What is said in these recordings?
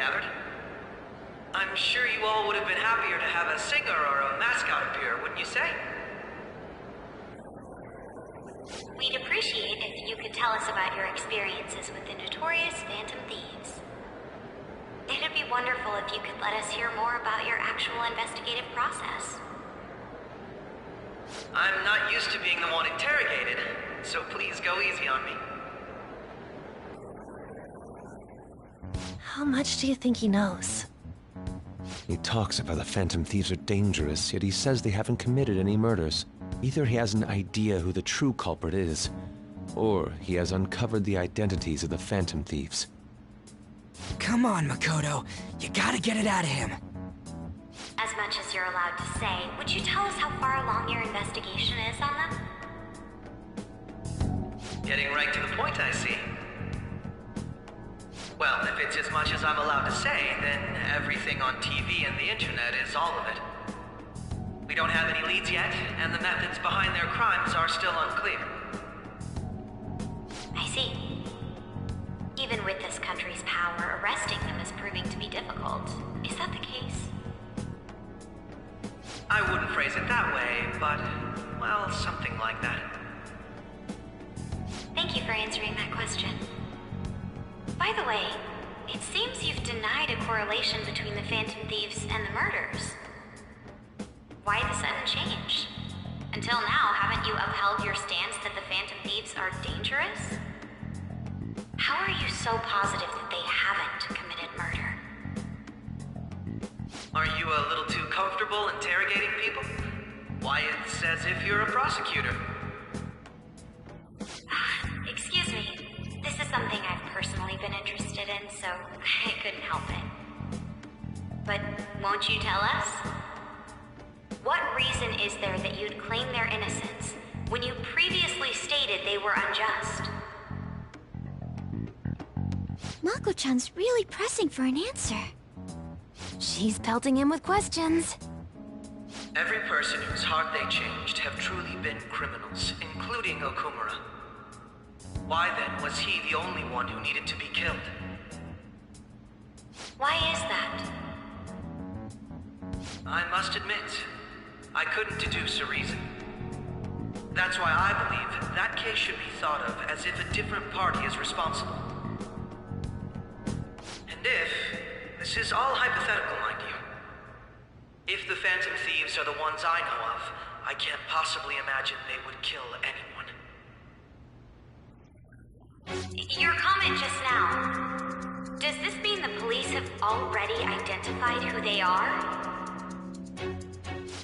gathered. I'm sure you all would have been happier to have a singer or a mascot appear, wouldn't you say? We'd appreciate if you could tell us about your experiences with the notorious Phantom Thieves. It'd be wonderful if you could let us hear more about your actual investigative process. I'm not used to being the one interrogated, so please go easy on me. How much do you think he knows? He talks about the Phantom Thieves are dangerous, yet he says they haven't committed any murders. Either he has an idea who the true culprit is, or he has uncovered the identities of the Phantom Thieves. Come on, Makoto. You gotta get it out of him. As much as you're allowed to say, would you tell us how far along your investigation is on them? Getting right to the point, I see. Well, if it's as much as I'm allowed to say, then everything on TV and the internet is all of it. We don't have any leads yet, and the methods behind their crimes are still unclear. I see. Even with this country's power, arresting them is proving to be difficult. Is that the case? I wouldn't phrase it that way, but, well, something like that. Thank you for answering that question. By the way, it seems you've denied a correlation between the Phantom Thieves and the murders. Why the sudden change? Until now, haven't you upheld your stance that the Phantom Thieves are dangerous? How are you so positive that they haven't committed murder? Are you a little too comfortable interrogating people? Why, it's as if you're a prosecutor. Excuse me. This is something I've personally been interested in, so I couldn't help it. But won't you tell us? What reason is there that you'd claim their innocence when you previously stated they were unjust? Mako-chan's really pressing for an answer. She's pelting him with questions. Every person whose heart they changed have truly been criminals, including Okumura. Why then was he the only one who needed to be killed? Why is that? I must admit, I couldn't deduce a reason. That's why I believe that case should be thought of as if a different party is responsible. And this is all hypothetical, mind you. If the Phantom Thieves are the ones I know of, I can't possibly imagine they would kill anyone. Your comment just now, does this mean the police have already identified who they are?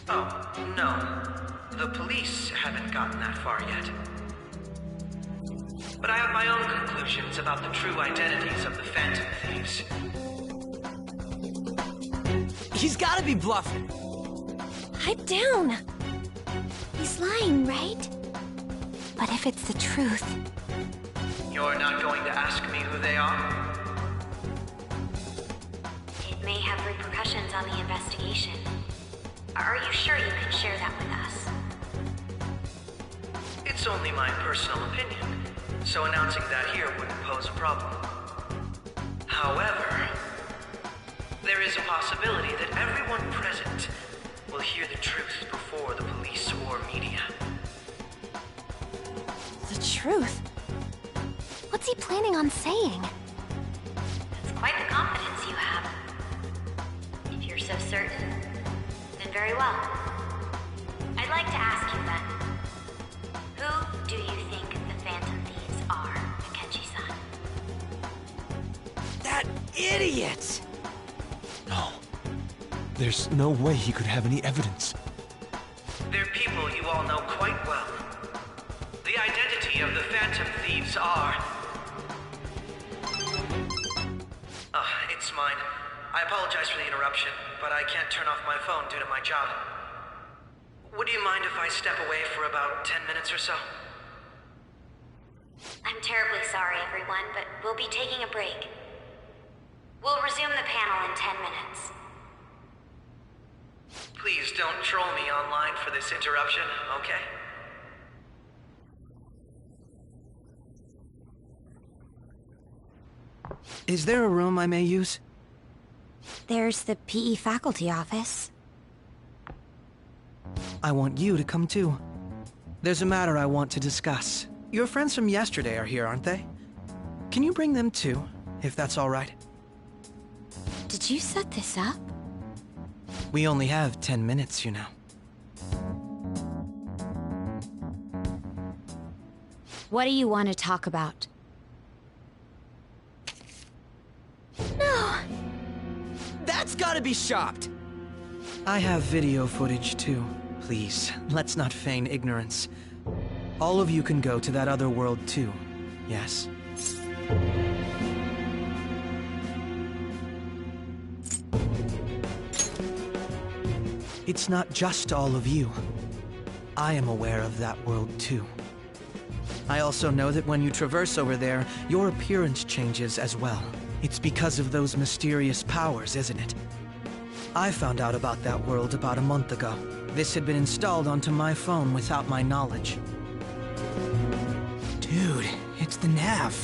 Oh, no. The police haven't gotten that far yet. But I have my own conclusions about the true identities of the Phantom Thieves. He's gotta be bluffing. Pipe down. He's lying, right? But if it's the truth... You're not going to ask me who they are? It may have repercussions on the investigation. Are you sure you can share that with us? It's only my personal opinion, so announcing that here wouldn't pose a problem. However, there is a possibility that everyone present will hear the truth before the police or media. The truth? What's he planning on saying? That's quite the confidence you have. If you're so certain, then very well. I'd like to ask you then, who do you think the Phantom Thieves are, Akechi-san? That idiot! No. There's no way he could have any evidence. They're people you all know quite well. The identity of the Phantom Thieves are... it's mine. I apologize for the interruption, but I can't turn off my phone due to my job. Would you mind if I step away for about 10 minutes or so? I'm terribly sorry, everyone, but we'll be taking a break. We'll resume the panel in 10 minutes. Please don't troll me online for this interruption, okay? Is there a room I may use? There's the PE faculty office. I want you to come too. There's a matter I want to discuss. Your friends from yesterday are here, aren't they? Can you bring them too, if that's all right? Did you set this up? We only have 10 minutes, you know. What do you want to talk about? No! That's gotta be shopped! I have video footage too. Please, let's not feign ignorance. All of you can go to that other world too, yes? It's not just all of you. I am aware of that world too. I also know that when you traverse over there, your appearance changes as well. It's because of those mysterious powers, isn't it? I found out about that world about a month ago. This had been installed onto my phone without my knowledge. Dude, it's the nav.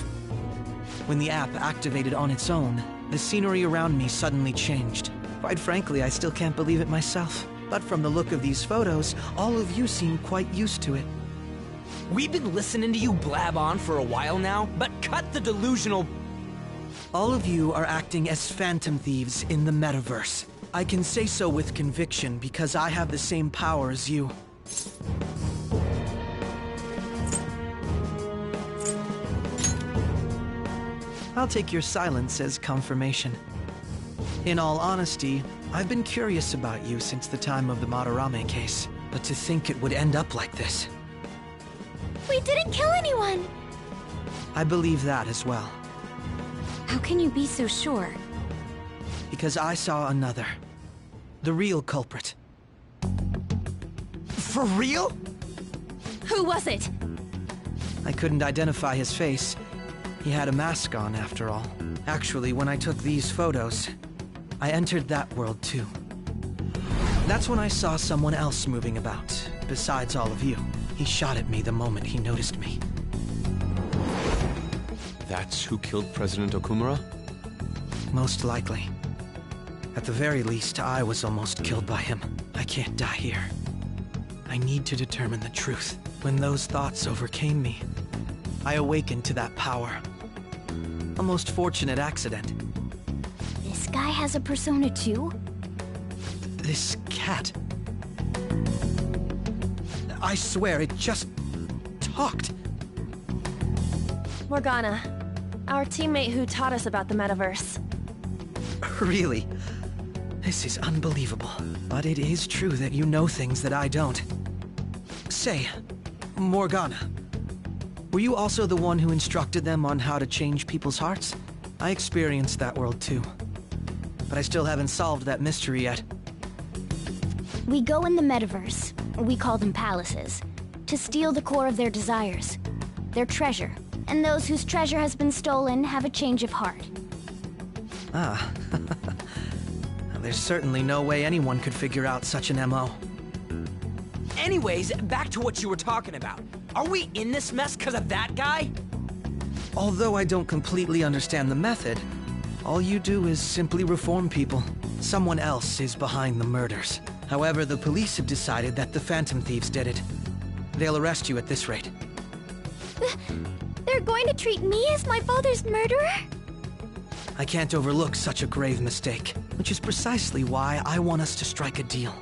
When the app activated on its own, the scenery around me suddenly changed. Quite frankly, I still can't believe it myself. But from the look of these photos, all of you seem quite used to it. We've been listening to you blab on for a while now, but cut the delusional... All of you are acting as phantom thieves in the metaverse. I can say so with conviction because I have the same power as you. I'll take your silence as confirmation. In all honesty, I've been curious about you since the time of the Madarame case, but to think it would end up like this. We didn't kill anyone! I believe that as well. How can you be so sure? Because I saw another. The real culprit. For real? Who was it? I couldn't identify his face. He had a mask on, after all. Actually, when I took these photos, I entered that world too. That's when I saw someone else moving about, besides all of you. He shot at me the moment he noticed me. That's who killed President Okumura? Most likely. At the very least, I was almost killed by him. I can't die here. I need to determine the truth. When those thoughts overcame me, I awakened to that power. A most fortunate accident. This guy has a persona too? This cat. I swear, it just talked. Morgana, our teammate who taught us about the metaverse. Really? This is unbelievable. But it is true that you know things that I don't. Say, Morgana, were you also the one who instructed them on how to change people's hearts? I experienced that world too. But I still haven't solved that mystery yet. We go in the metaverse, we call them palaces, to steal the core of their desires, their treasure. And those whose treasure has been stolen have a change of heart. Ah. There's certainly no way anyone could figure out such an MO. Anyways, back to what you were talking about. Are we in this mess because of that guy? Although I don't completely understand the method, all you do is simply reform people. Someone else is behind the murders. However, the police have decided that the Phantom Thieves did it. They'll arrest you at this rate. They're going to treat me as my father's murderer? I can't overlook such a grave mistake, which is precisely why I want us to strike a deal.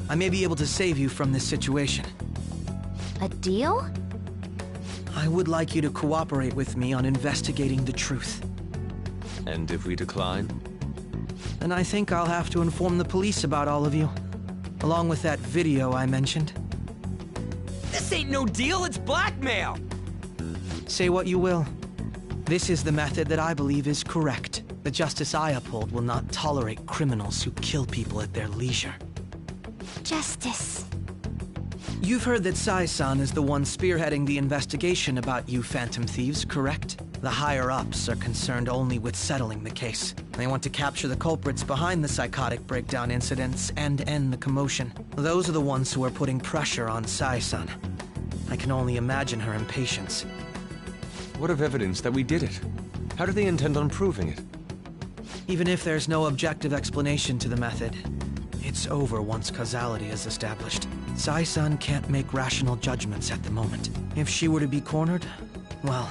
I may be able to save you from this situation. A deal? I would like you to cooperate with me on investigating the truth. And if we decline? Then I think I'll have to inform the police about all of you, along with that video I mentioned. This ain't no deal, it's blackmail! Say what you will. This is the method that I believe is correct. The justice I uphold will not tolerate criminals who kill people at their leisure. Justice. You've heard that Sai-san is the one spearheading the investigation about you Phantom Thieves, correct? The higher-ups are concerned only with settling the case. They want to capture the culprits behind the psychotic breakdown incidents and end the commotion. Those are the ones who are putting pressure on Sai-san. I can only imagine her impatience. What of evidence that we did it? How do they intend on proving it? Even if there's no objective explanation to the method, it's over once causality is established. Sai-san can't make rational judgments at the moment. If she were to be cornered, well,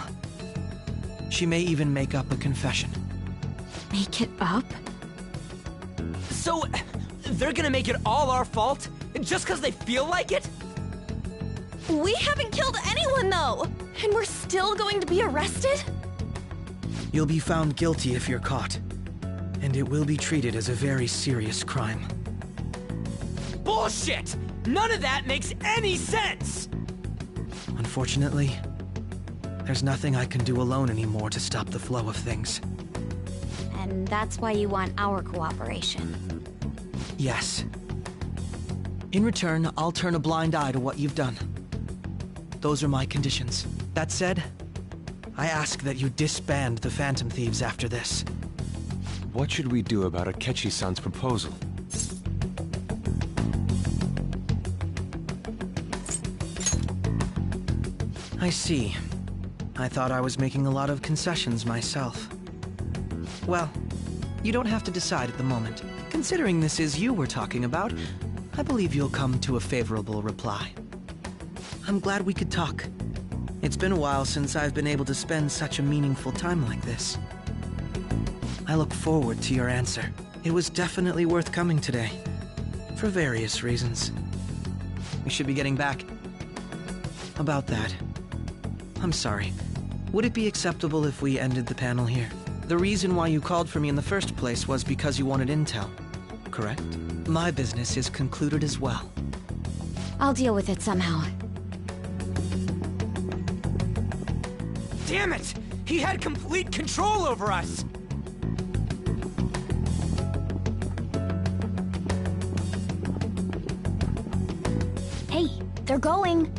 she may even make up a confession. Make it up? So, they're gonna make it all our fault? Just because they feel like it? We haven't killed anyone, though! And we're still going to be arrested? You'll be found guilty if you're caught, and it will be treated as a very serious crime. Bullshit! None of that makes any sense! Unfortunately, there's nothing I can do alone anymore to stop the flow of things. And that's why you want our cooperation. Yes. In return, I'll turn a blind eye to what you've done. Those are my conditions. That said, I ask that you disband the Phantom Thieves after this. What should we do about Akechi-san's proposal? I see. I thought I was making a lot of concessions myself. Well, you don't have to decide at the moment. Considering this is you we're talking about, I believe you'll come to a favorable reply. I'm glad we could talk. It's been a while since I've been able to spend such a meaningful time like this. I look forward to your answer. It was definitely worth coming today, for various reasons. We should be getting back. About that, I'm sorry. Would it be acceptable if we ended the panel here? The reason why you called for me in the first place was because you wanted intel, correct? My business is concluded as well. I'll deal with it somehow. Damn it! He had complete control over us! Hey, they're going!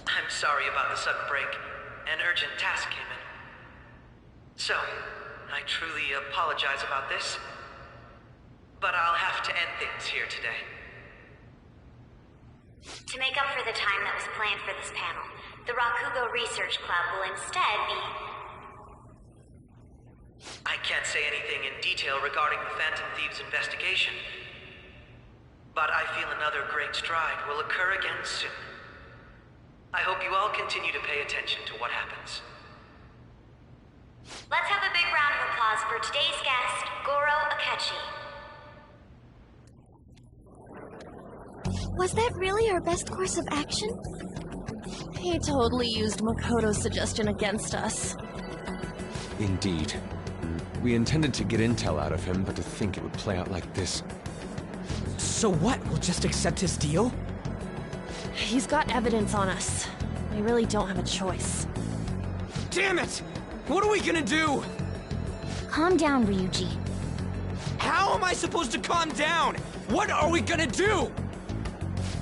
I'm sorry about the sudden break. An urgent task came in. So, I truly apologize about this. But I'll have to end things here today. To make up for the time that was planned for this panel, the Rakugo Research Club will instead be... I can't say anything in detail regarding the Phantom Thieves' investigation. But I feel another great stride will occur again soon. I hope you all continue to pay attention to what happens. Let's have a big round of applause for today's guest, Goro Akechi. Was that really our best course of action? He totally used Makoto's suggestion against us. Indeed. We intended to get intel out of him, but to think it would play out like this. So what? We'll just accept his deal? He's got evidence on us. We really don't have a choice. Damn it! What are we gonna do? Calm down, Ryuji. How am I supposed to calm down? What are we gonna do?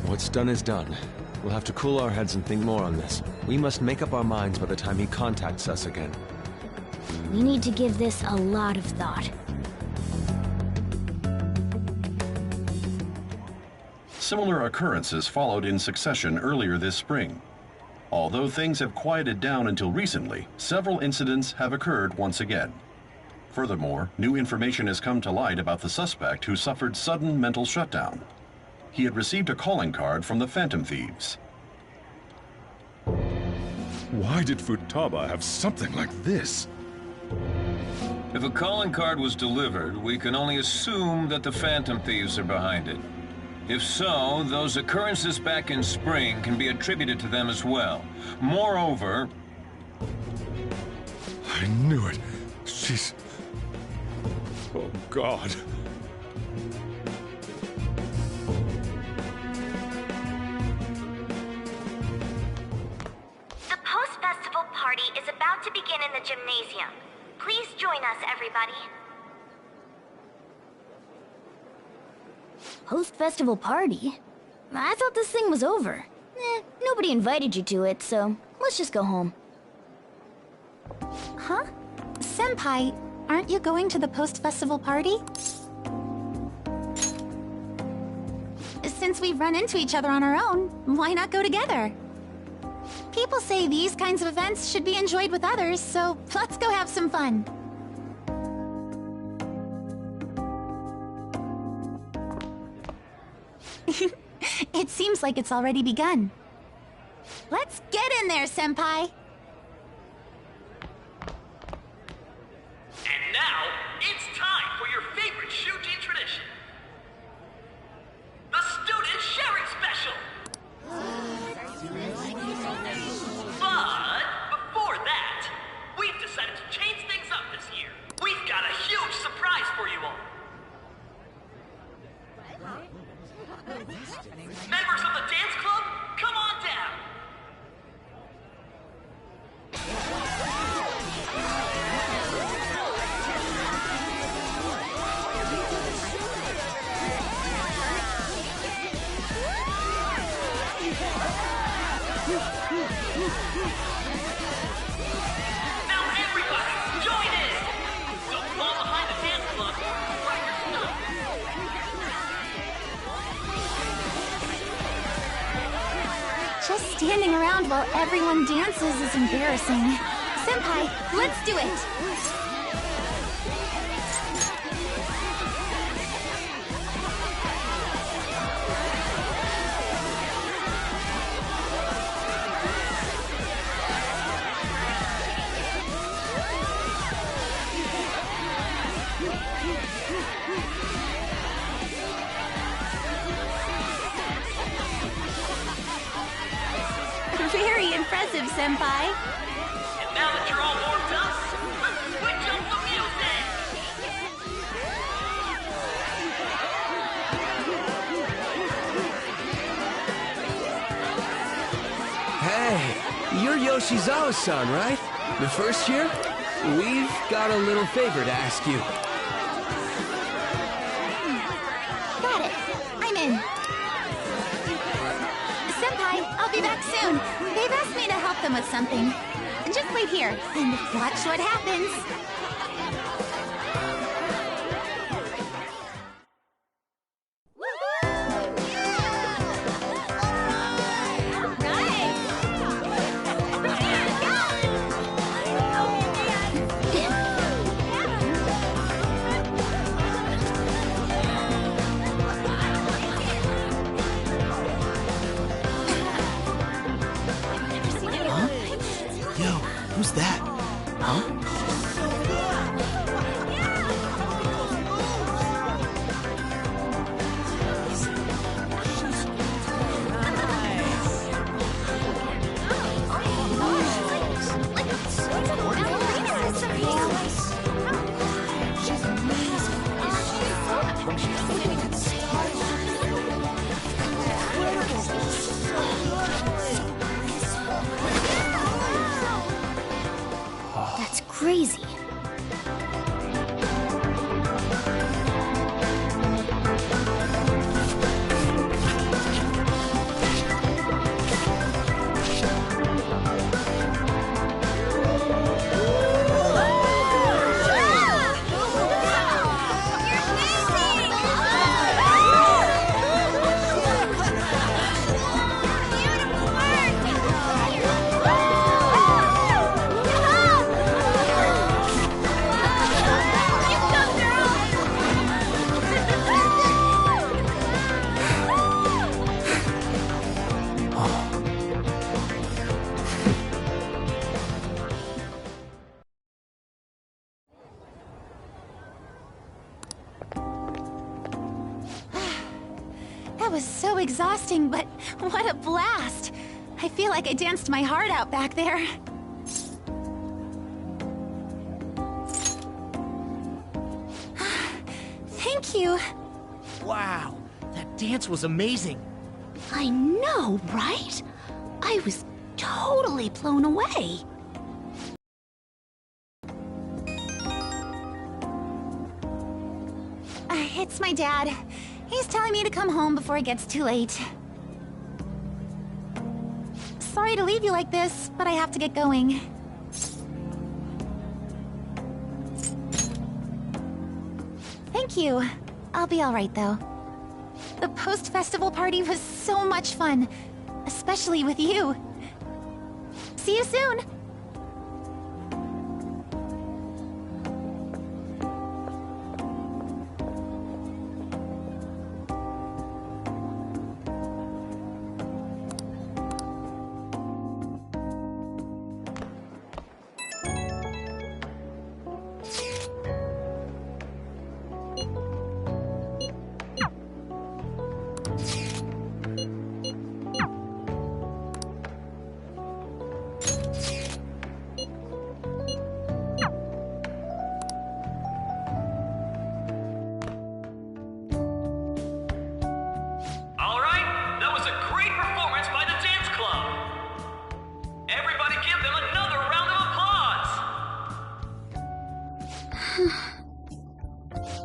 What's done is done. We'll have to cool our heads and think more on this. We must make up our minds by the time he contacts us again. We need to give this a lot of thought. Similar occurrences followed in succession earlier this spring. Although things have quieted down until recently, several incidents have occurred once again. Furthermore, new information has come to light about the suspect who suffered sudden mental shutdown. He had received a calling card from the Phantom Thieves. Why did Futaba have something like this? If a calling card was delivered, we can only assume that the Phantom Thieves are behind it. If so, those occurrences back in spring can be attributed to them as well. Moreover... I knew it. She's... Oh, God. The post-festival party is about to begin in the gymnasium. Please join us, everybody. Post-festival party? I thought this thing was over. Nobody invited you to it, so let's just go home. Huh? Senpai, aren't you going to the post-festival party? Since since we've run into each other on our own, why not go together? People say these kinds of events should be enjoyed with others, so let's go have some fun. It seems like it's already begun. Let's get in there, Senpai! And now, it's time for your favorite Shuji tradition. The Student Sharing Special! But before that, we've decided to change things up this year. We've got a huge surprise for you all. Members of the dance club, come on down. Now everybody, join in! Don't fall behind the dance club. Right your stuff. Just standing around while everyone dances is embarrassing. Senpai, let's do it! Very impressive, Senpai. And now that you're all warmed up, let's switch up the music! Hey, you're Yoshizawa-san, right? The first year? We've got a little favor to ask you. Got it. I'm in. Senpai, I'll be back soon. They've asked me to help them with something. Just wait here and watch what happens. Who's that? Huh? That's crazy. That was so exhausting, but what a blast! I feel like I danced my heart out back there. Thank you. Wow, that dance was amazing. I know, right? I was totally blown away. It's my dad. He's telling me to come home before it gets too late. Sorry to leave you like this, but I have to get going. Thank you. I'll be all right, though. The post-festival party was so much fun. Especially with you. See you soon!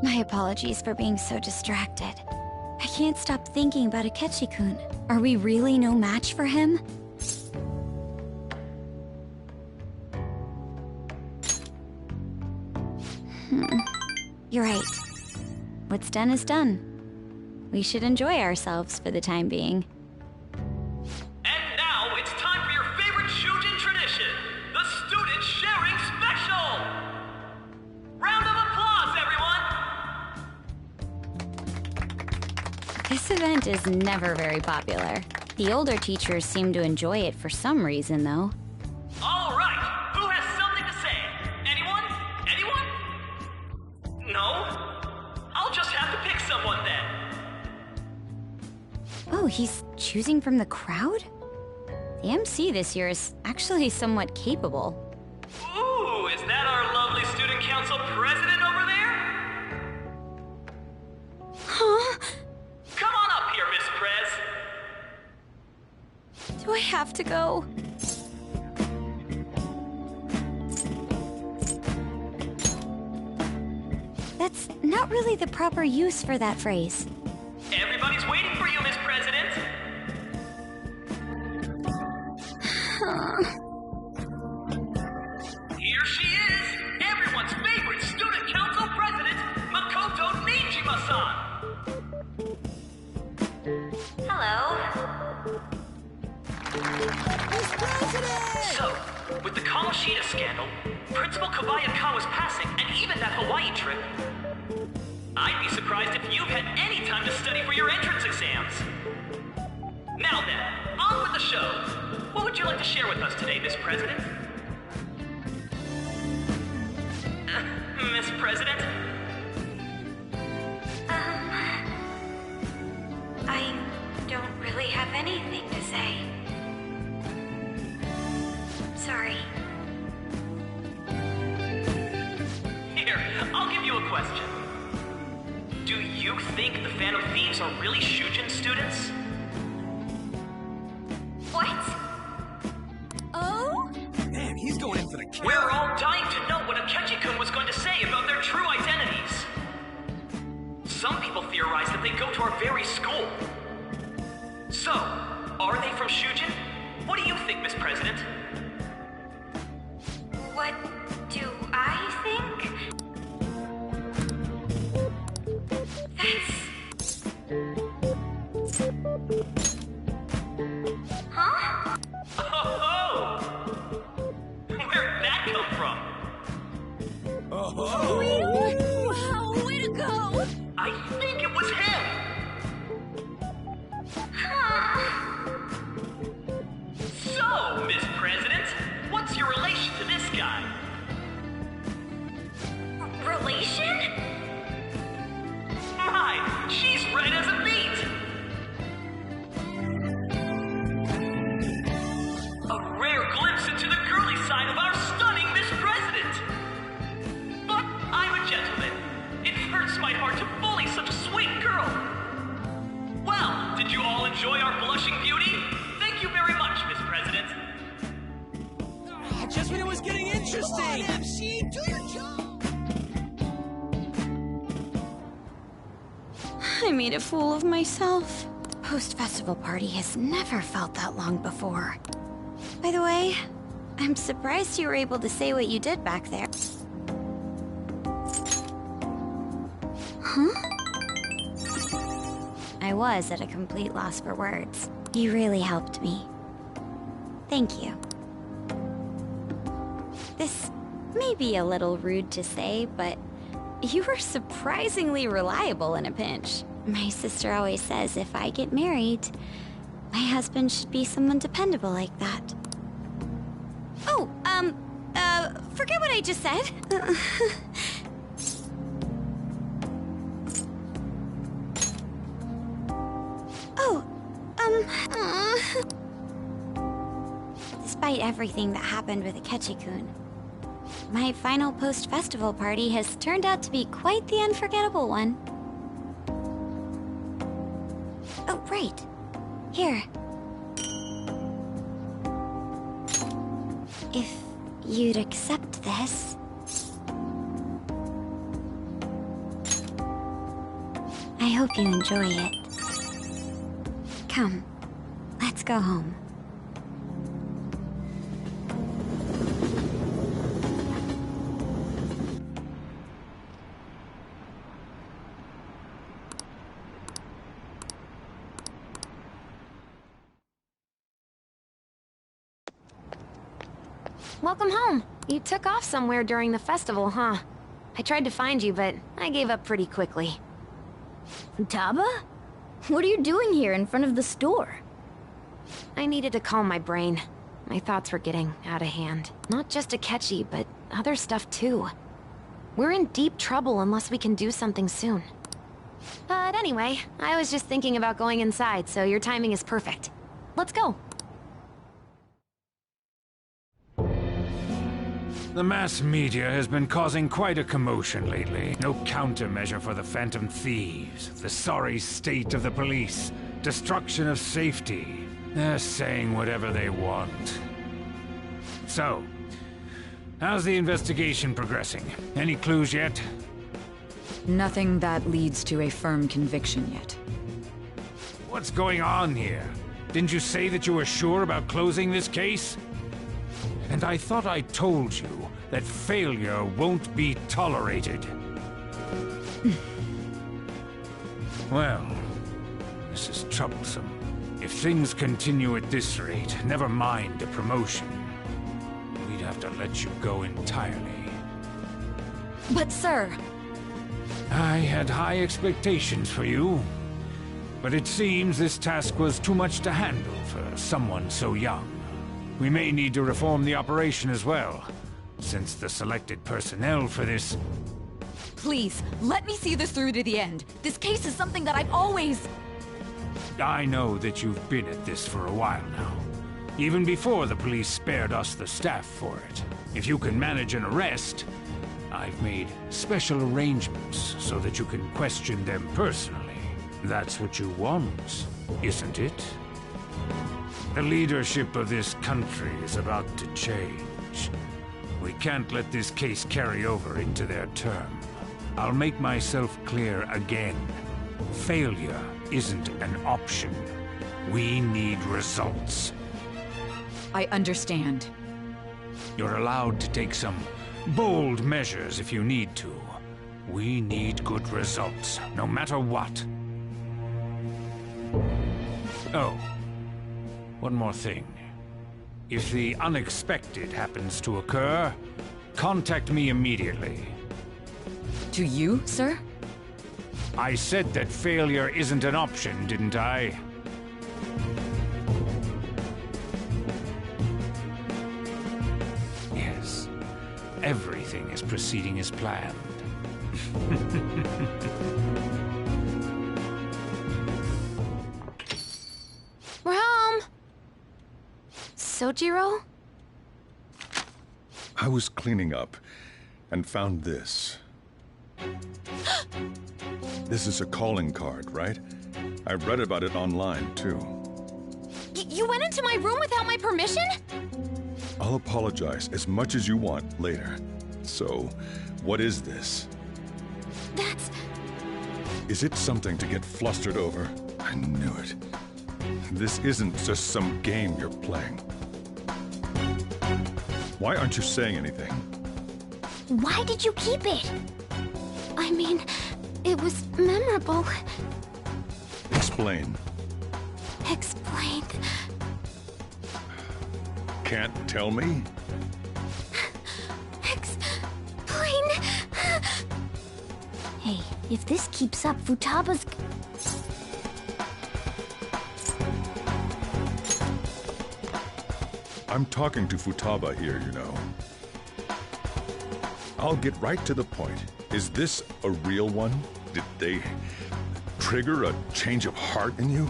My apologies for being so distracted. I can't stop thinking about Akechi-kun. Are we really no match for him? You're right. What's done is done. We should enjoy ourselves for the time being. And now it's time for your favorite Shujin tradition, the Student Sharing Special! Round of applause, everyone! This event is never very popular. The older teachers seem to enjoy it for some reason, though. All right, who has something to say? Anyone? Anyone? No? I'll just have to pick someone then. Oh, he's choosing from the crowd? The MC this year is actually somewhat capable. Ooh, is that our lovely student council president over there? Huh? Come on up here, Miss Prez. Do I have to go? That's not really the proper use for that phrase. Everybody's waiting for you, Miss President. Here she is, everyone's favorite student council president, Makoto Nijima-san. Hello. Miss President! So, with the Kamoshida scandal, Principal Kobayakawa's passing, and even that Hawaii trip, I'd be surprised if you've had any time to study for your entrance exams. Now then, on with the show. What would you like to share with us today, Miss President? Miss President? I don't really have anything to say. Sorry. Here, I'll give you a question. Do you think the Phantom Thieves are really Shujin students? What? Oh? Man, he's going in for the kill. We're all dying to know what Akechi-kun was going to say about their true identities. Some people theorize that they go to our very school. So, are they from Shujin? What do you think, Miss President? What do I think? Huh? Oh! Where'd that come from? Oh! Wow, way to go! I think it was him! So, Miss President, what's your relation to this guy? Relation? My, she's right as a beat! A rare glimpse into the girly side of our stunning Miss President! But I'm a gentleman. It hurts my heart to bully such a sweet girl. Well, did you all enjoy our blushing beauty? Thank you very much, Miss President. Just when it was getting interesting! Come on, MC, do your job! I made a fool of myself. Post-festival party has never felt that long before. By the way, I'm surprised you were able to say what you did back there. Huh? I I was at a complete loss for words. You really helped me. Thank you. This may be a little rude to say, but you were surprisingly reliable in a pinch. My sister always says if I get married, my husband should be someone dependable like that. Oh, forget what I just said. Despite everything that happened with Akechi-kun, my final post-festival party has turned out to be quite the unforgettable one. Oh, right. Here. If you'd accept this... I hope you enjoy it. Come, let's go home. Welcome home. You took off somewhere during the festival, huh? I tried to find you, but I gave up pretty quickly. Taba? What are you doing here in front of the store? I needed to calm my brain. My thoughts were getting out of hand. Not just Akechi, but other stuff too. We're in deep trouble unless we can do something soon. But anyway, I was just thinking about going inside, so your timing is perfect. Let's go. The mass media has been causing quite a commotion lately. No countermeasure for the Phantom Thieves, the sorry state of the police, destruction of safety. They're saying whatever they want. So, how's the investigation progressing? Any clues yet? Nothing that leads to a firm conviction yet. What's going on here? Didn't you say that you were sure about closing this case? And I thought I told you that failure won't be tolerated. Well, this is troublesome. If things continue at this rate, never mind a promotion. We'd have to let you go entirely. But sir... I had high expectations for you. But it seems this task was too much to handle for someone so young. We may need to reform the operation as well, since the selected personnel for this... Please, let me see this through to the end. This case is something that I've always... I know that you've been at this for a while now. Even before the police spared us the staff for it. If you can manage an arrest, I've made special arrangements so that you can question them personally. That's what you want, isn't it? The leadership of this country is about to change. We can't let this case carry over into their term. I'll make myself clear again. Failure isn't an option. We need results. I understand. You're allowed to take some bold measures if you need to. We need good results, no matter what. Oh. One more thing. If the unexpected happens to occur, contact me immediately. To you, sir? I said that failure isn't an option, didn't I? Yes. Everything is proceeding as planned. We're home! Sojiro? I was cleaning up and found this. This is a calling card, right? I read about it online, too. You went into my room without my permission? I'll apologize as much as you want later. So, what is this? That's... Is it something to get flustered over? I knew it. This isn't just some game you're playing. Why aren't you saying anything? Why did you keep it? I mean, it was memorable. Explain. Explain. Explain. Can't tell me? Explain. Hey, if this keeps up, Futaba's... I'm talking to Futaba here, you know. I'll get right to the point. Is this a real one? Did they trigger a change of heart in you?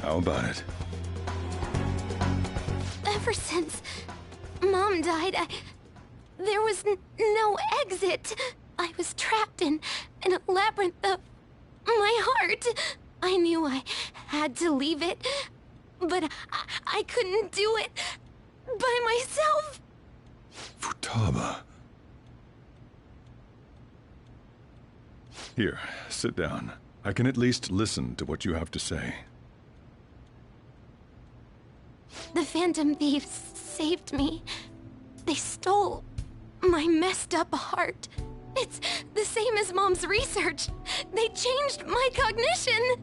How about it? Ever since Mom died, there was no exit. I was trapped in a labyrinth of my heart. I knew I had to leave it, but I couldn't do it by myself. Futaba. Here, sit down. I can at least listen to what you have to say. The Phantom Thieves saved me. They stole my messed up heart. It's the same as Mom's research. They changed my cognition.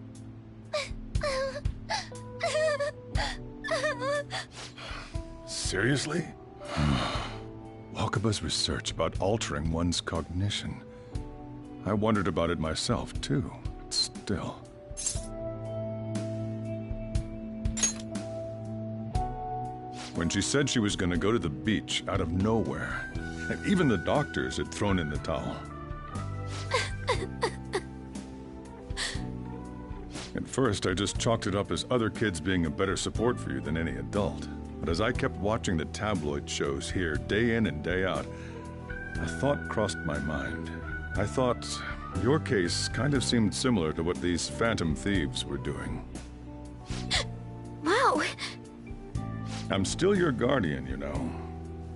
Seriously? Wakaba's research about altering one's cognition. I wondered about it myself, too. But still. When she said she was going to go to the beach out of nowhere, and even the doctors had thrown in the towel. At first, I just chalked it up as other kids being a better support for you than any adult. But as I kept watching the tabloid shows here, day in and day out, a thought crossed my mind. I thought your case kind of seemed similar to what these Phantom Thieves were doing. Wow. I'm still your guardian, you know.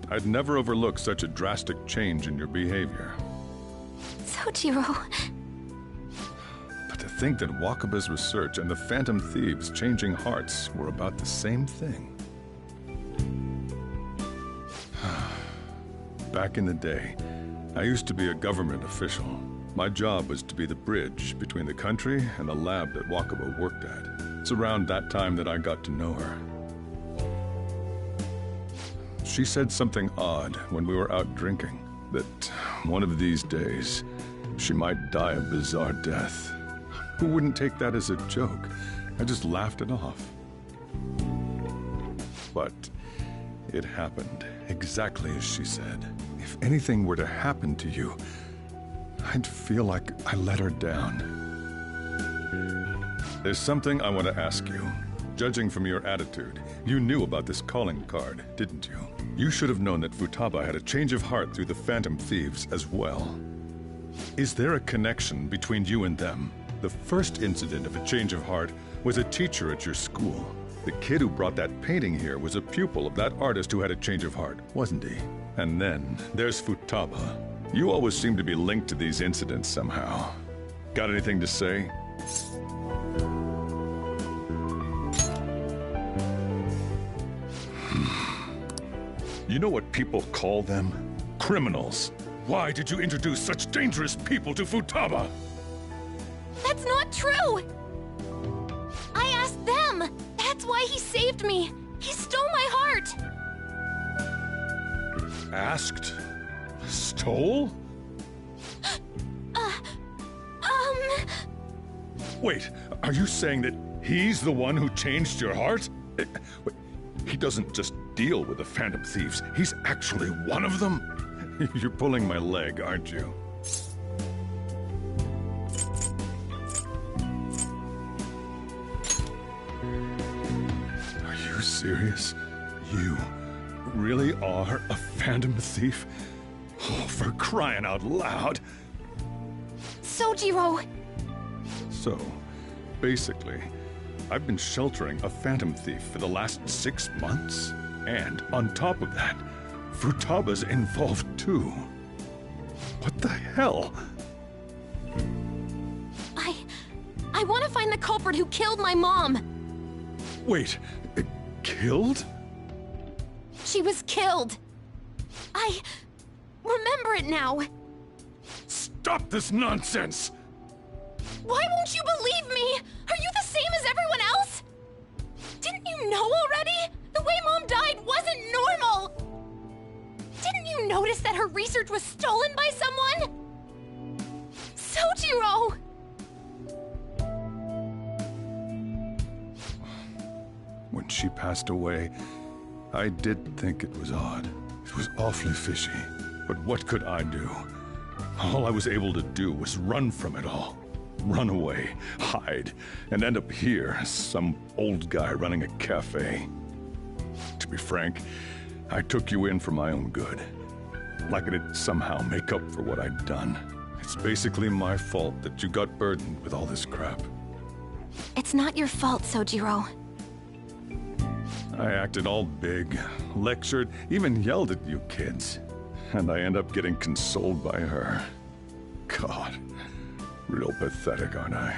I'd never overlook such a drastic change in your behavior. Sojiro. But to think that Wakaba's research and the Phantom Thieves changing hearts were about the same thing. Back in the day, I used to be a government official. My job was to be the bridge between the country and the lab that Wakaba worked at. It's around that time that I got to know her. She said something odd when we were out drinking, that one of these days, she might die a bizarre death. Who wouldn't take that as a joke? I just laughed it off. But it happened exactly as she said. If anything were to happen to you, I'd feel like I let her down. There's something I want to ask you. Judging from your attitude, you knew about this calling card, didn't you? You should have known that Futaba had a change of heart through the Phantom Thieves as well. Is there a connection between you and them? The first incident of a change of heart was a teacher at your school. The kid who brought that painting here was a pupil of that artist who had a change of heart, wasn't he? And then there's Futaba. You always seem to be linked to these incidents somehow. Got anything to say? You know what people call them? Criminals. Why did you introduce such dangerous people to Futaba? That's not true! I asked them! That's why he saved me! He stole my heart! Asked? Stole? Wait, are you saying that he's the one who changed your heart? He doesn't just deal with the Phantom Thieves. He's actually one of them? You're pulling my leg, aren't you? Are you serious? You really are a Phantom Thief? Oh, for crying out loud! Sojiro! So, basically, I've been sheltering a Phantom Thief for the last 6 months. And on top of that, Futaba's involved too. What the hell? I want to find the culprit who killed my mom! Wait, killed? She was killed! I remember it now! Stop this nonsense! Why won't you believe me? Are you the same as everyone else? Didn't you know already? The way Mom died wasn't normal! Didn't you notice that her research was stolen by someone? Sojiro! When she passed away, I did think it was odd. It was awfully fishy. But what could I do? All I was able to do was run from it all. Run away, hide, and end up here as some old guy running a cafe. To be frank, I took you in for my own good. Like it'd somehow make up for what I'd done. It's basically my fault that you got burdened with all this crap. It's not your fault, Sojiro. I acted all big, lectured, even yelled at you kids. And I end up getting consoled by her. God, real pathetic, aren't I?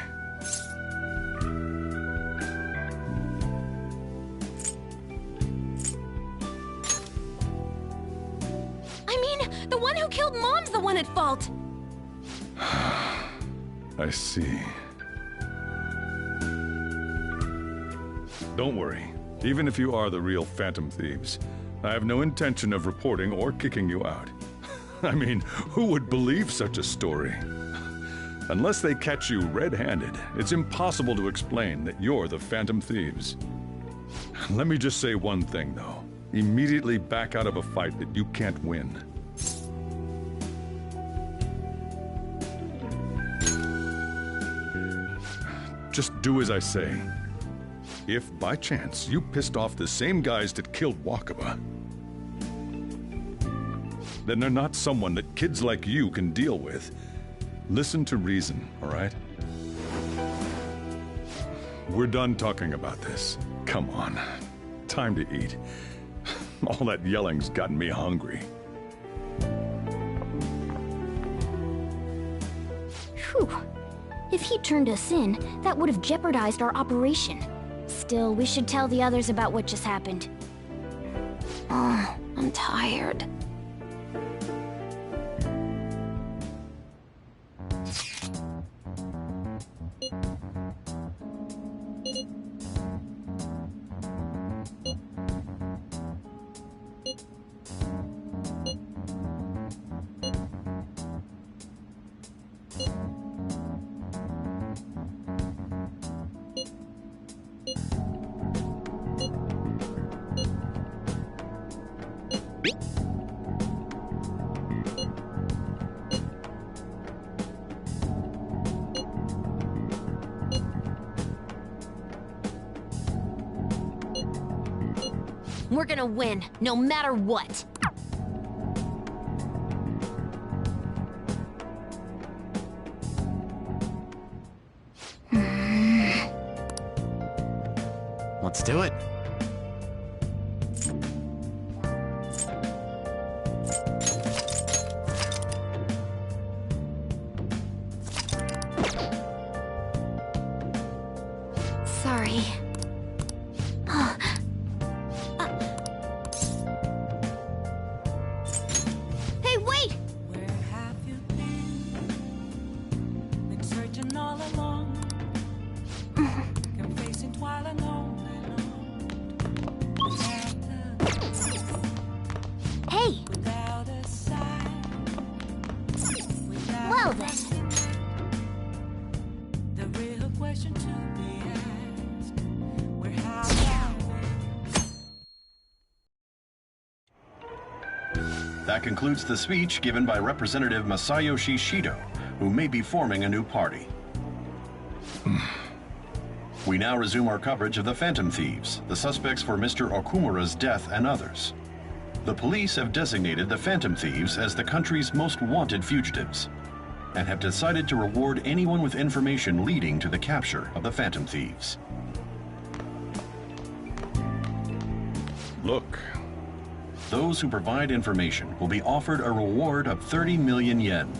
I mean, the one who killed Mom's the one at fault! I see. Don't worry. Even if you are the real Phantom Thieves, I have no intention of reporting or kicking you out. I mean, who would believe such a story? Unless they catch you red-handed, it's impossible to explain that you're the Phantom Thieves. Let me just say one thing, though. Immediately back out of a fight that you can't win. Just do as I say. If, by chance, you pissed off the same guys that killed Wakaba, then they're not someone that kids like you can deal with. Listen to reason, all right? We're done talking about this. Come on. Time to eat. All that yelling's gotten me hungry. Whew. If he turned us in, that would have jeopardized our operation. Still, we should tell the others about what just happened. Oh, I'm tired. We're gonna win, no matter what. Let's do it. Sorry. Hey, wait! Where have you been searching all along, confessing while alone. Hey! Without a sign, Well then. the real question to be asked, where have you been? That concludes the speech given by Representative Masayoshi Shido, who may be forming a new party. We now resume our coverage of the Phantom Thieves, the suspects for Mr. Okumura's death and others. The police have designated the Phantom Thieves as the country's most wanted fugitives, and have decided to reward anyone with information leading to the capture of the Phantom Thieves. Look. Those who provide information will be offered a reward of 30 million yen.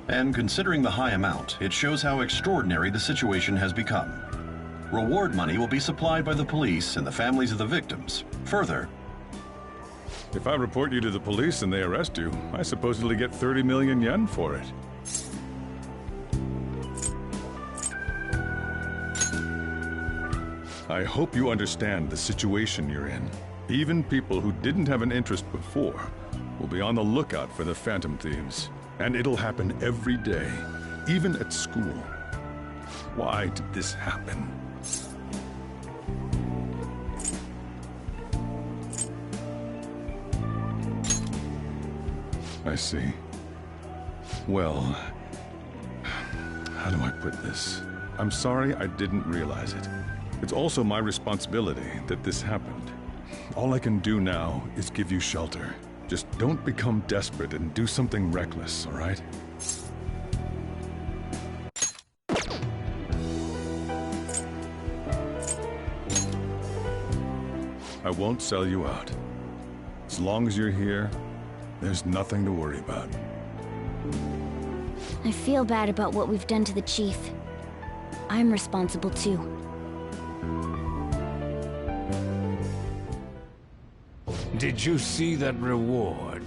And considering the high amount, it shows how extraordinary the situation has become. Reward money will be supplied by the police and the families of the victims. Further, If I report you to the police and they arrest you, I supposedly get 30 million yen for it. I hope you understand the situation you're in. Even people who didn't have an interest before will be on the lookout for the Phantom Thieves. And it'll happen every day, even at school. Why did this happen? I see. Well, how do I put this? I'm sorry I didn't realize it. It's also my responsibility that this happened. All I can do now is give you shelter. Just don't become desperate and do something reckless, all right? I won't sell you out. As long as you're here, there's nothing to worry about. I feel bad about what we've done to the chief. I'm responsible too. Did you see that reward?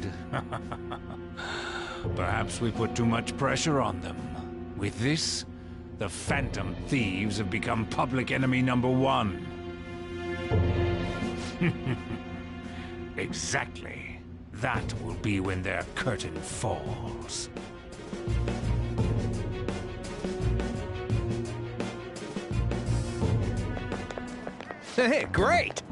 Perhaps we put too much pressure on them. With this, the Phantom Thieves have become public enemy #1. Exactly. That will be when their curtain falls. Hey, great!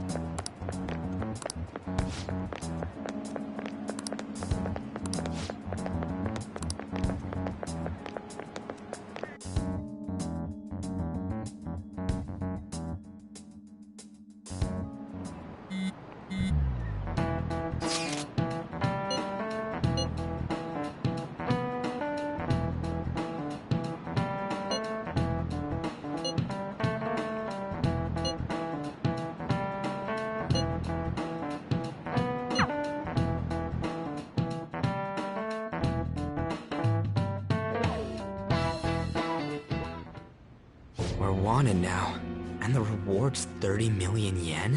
We're wanted now, and the reward's 30 million yen?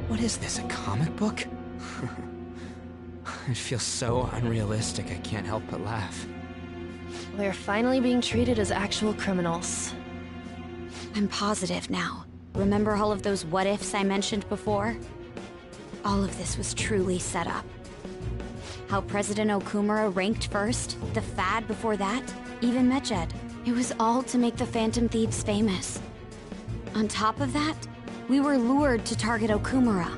What is this, a comic book? It feels so unrealistic, I can't help but laugh. We're finally being treated as actual criminals. I'm positive now. Remember all of those what-ifs I mentioned before? All of this was truly set up. How President Okumura ranked first, the Fad before that, even Medjed. It was all to make the Phantom Thieves famous. On top of that, we were lured to target Okumura.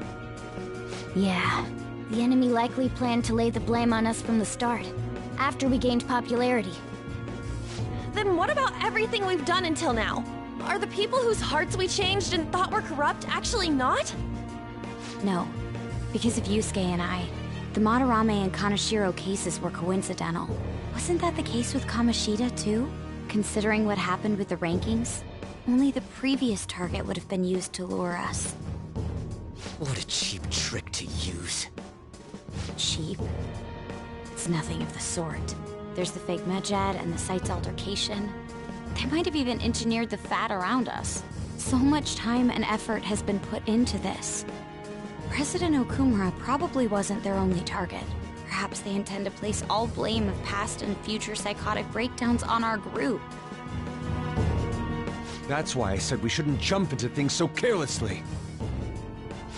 Yeah, the enemy likely planned to lay the blame on us from the start, after we gained popularity. Then what about everything we've done until now? Are the people whose hearts we changed and thought were corrupt actually not? No, because of Yusuke and I. The Madarame and Kaneshiro cases were coincidental. Wasn't that the case with Kamoshida, too? Considering what happened with the rankings, only the previous target would have been used to lure us. What a cheap trick to use. Cheap? It's nothing of the sort. There's the fake Medjed and the site's altercation. They might have even engineered the Fat around us. So much time and effort has been put into this. President Okumura probably wasn't their only target. Perhaps they intend to place all blame of past and future psychotic breakdowns on our group. That's why I said we shouldn't jump into things so carelessly.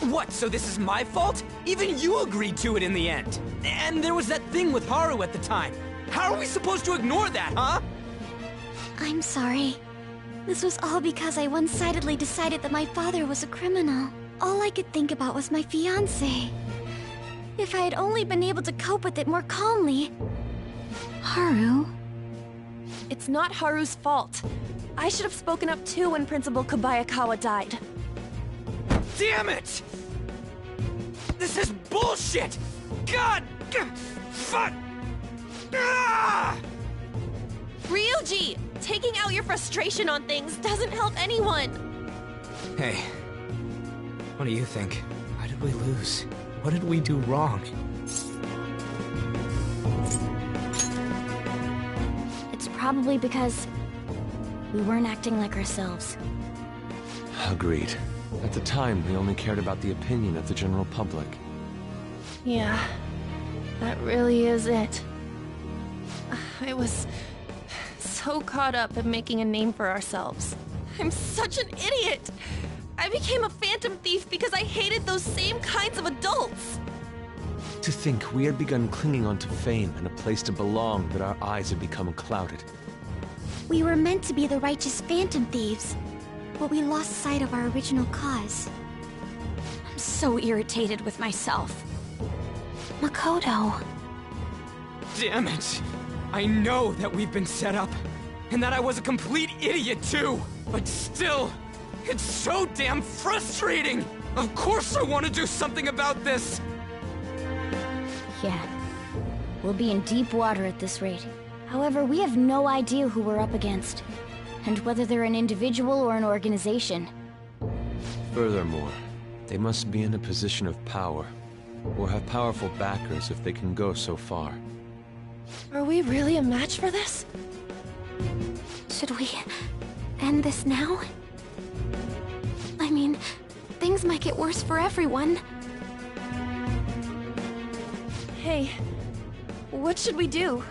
What, so this is my fault? Even you agreed to it in the end. And there was that thing with Haru at the time. How are we supposed to ignore that, huh? I'm sorry. This was all because I one-sidedly decided that my father was a criminal. All I could think about was my fiancé. If I had only been able to cope with it more calmly... Haru? It's not Haru's fault. I should have spoken up too when Principal Kobayakawa died. Damn it! This is bullshit! God! Fuck! Ah! Ryuji! Taking out your frustration on things doesn't help anyone! Hey, what do you think? Why did we lose? What did we do wrong? It's probably because we weren't acting like ourselves. Agreed. At the time, we only cared about the opinion of the general public. Yeah, that really is it. I was so caught up in making a name for ourselves. I'm such an idiot! I became a phantom thief because I hated those same kinds of adults. To think we had begun clinging onto fame and a place to belong that our eyes had become clouded. We were meant to be the righteous phantom thieves, but we lost sight of our original cause. I'm so irritated with myself. Makoto. Damn it! I know that we've been set up, and that I was a complete idiot too! But still, it's so damn frustrating! Of course I want to do something about this! Yeah. We'll be in deep water at this rate. However, we have no idea who we're up against, and whether they're an individual or an organization. Furthermore, they must be in a position of power, or have powerful backers if they can go so far. Are we really a match for this? Should we end this now? I mean, things might get worse for everyone. Hey, what should we do?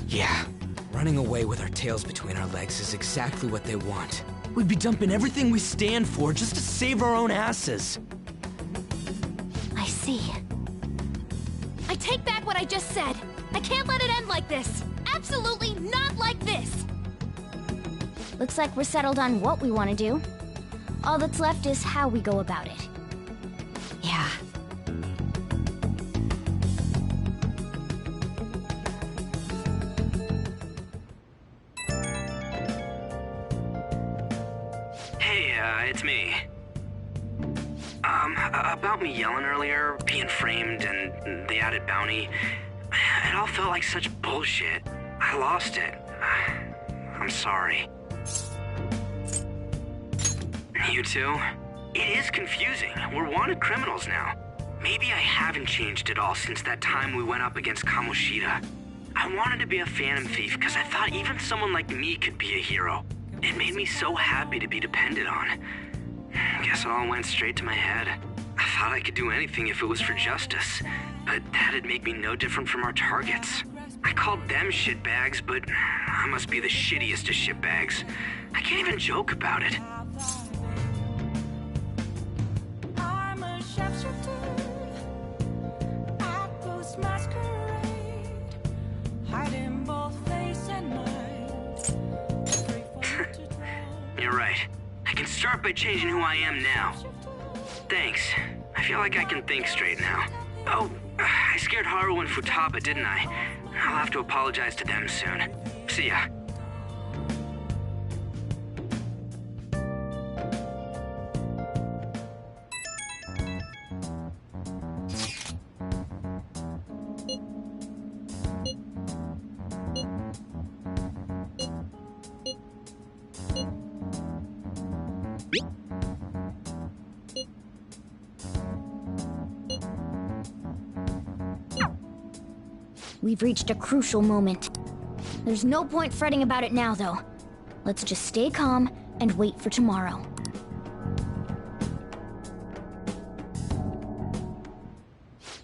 Yeah, running away with our tails between our legs is exactly what they want. We'd be dumping everything we stand for just to save our own asses. I see. I take back what I just said. I can't let it end like this. Absolutely not like this. Looks like we're settled on what we want to do. All that's left is how we go about it. Yeah. Hey, it's me. About me yelling earlier, being framed, and the added bounty, it all felt like such bullshit. I lost it. I'm sorry. You too? It is confusing. We're wanted criminals now. Maybe I haven't changed at all since that time we went up against Kamoshida. I wanted to be a phantom thief because I thought even someone like me could be a hero. It made me so happy to be depended on. Guess it all went straight to my head. I thought I could do anything if it was for justice, but that'd make me no different from our targets. I called them shitbags, but I must be the shittiest of shitbags. I can't even joke about it. I'm a sharpshooter at Ghost Masquerade, hiding both face and mind. You're right. I can start by changing who I am now. Thanks. I feel like I can think straight now. Oh, I scared Haru and Futaba, didn't I? I'll have to apologize to them soon. See ya. We've reached a crucial moment. There's no point fretting about it now, though. Let's just stay calm and wait for tomorrow.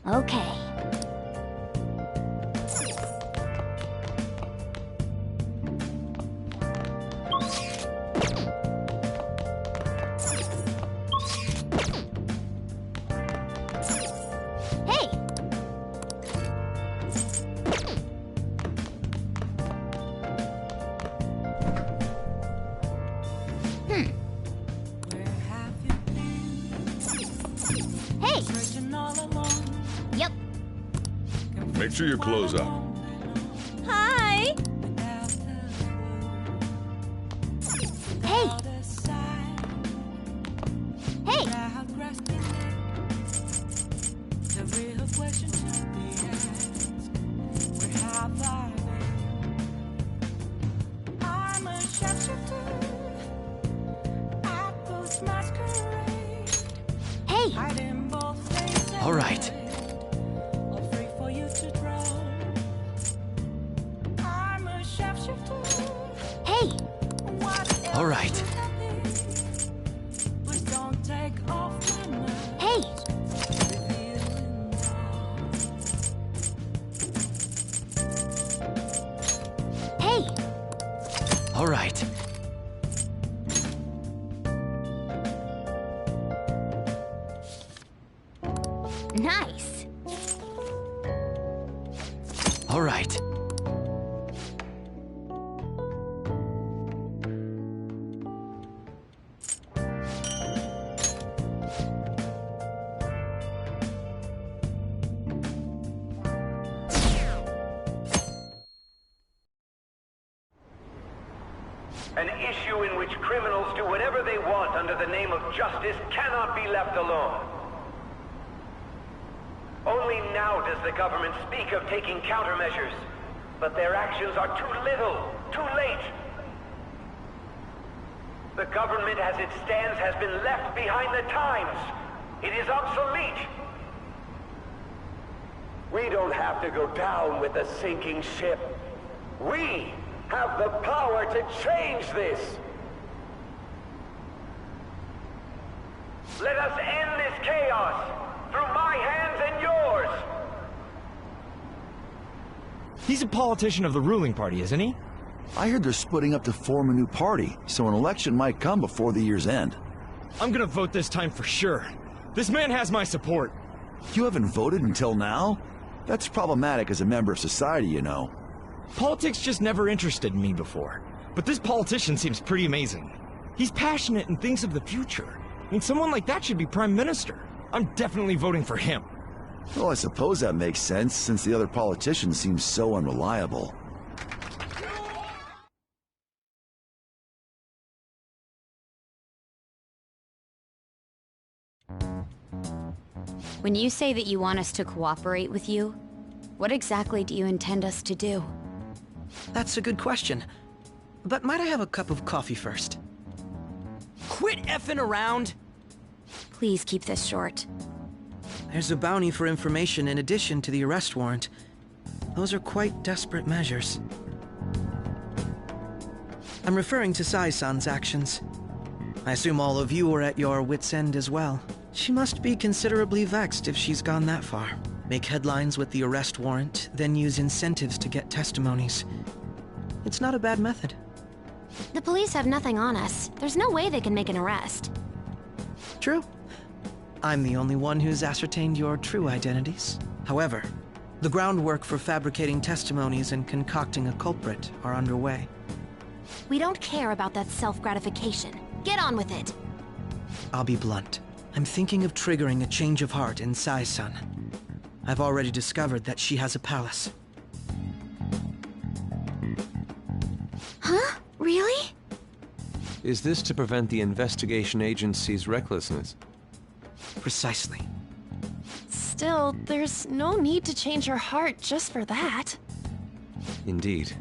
Okay. Make sure your clothes up. Hi! Hey! Hey! The real question to be asked, where have I been? I'm a sharpshooter at Ghost Masquerade. Hey! Hiding both face and All right. all free for you to draw. I'm a sharpshooter. Hey! What All right. Please don't take off my mind. Hey! right. Nice. All right. An issue in which criminals do whatever they want under the name of justice cannot be left alone. Only now does the government speak of taking countermeasures, but their actions are too little, too late. The government as it stands has been left behind the times. It is obsolete. We don't have to go down with the sinking ship. We have the power to change this. Let us end this chaos through my hands and yours. He's a politician of the ruling party, isn't he? I heard they're splitting up to form a new party, so an election might come before the year's end. I'm gonna vote this time for sure. This man has my support. You haven't voted until now? That's problematic as a member of society, you know. Politics just never interested me before. But this politician seems pretty amazing. He's passionate and thinks of the future. I mean, someone like that should be prime minister. I'm definitely voting for him. Well, I suppose that makes sense, since the other politicians seem so unreliable. When you say that you want us to cooperate with you, what exactly do you intend us to do? That's a good question. But might I have a cup of coffee first? Quit effing around! Please keep this short. There's a bounty for information in addition to the arrest warrant. Those are quite desperate measures. I'm referring to Sai-san's actions. I assume all of you are at your wits' end as well. She must be considerably vexed if she's gone that far. Make headlines with the arrest warrant, then use incentives to get testimonies. It's not a bad method. The police have nothing on us. There's no way they can make an arrest. True. I'm the only one who's ascertained your true identities. However, the groundwork for fabricating testimonies and concocting a culprit are underway. We don't care about that self-gratification. Get on with it. I'll be blunt. I'm thinking of triggering a change of heart in Sai-san. I've already discovered that she has a palace. Huh? Really? Is this to prevent the investigation agency's recklessness? Precisely. Still, there's no need to change her heart just for that. Indeed.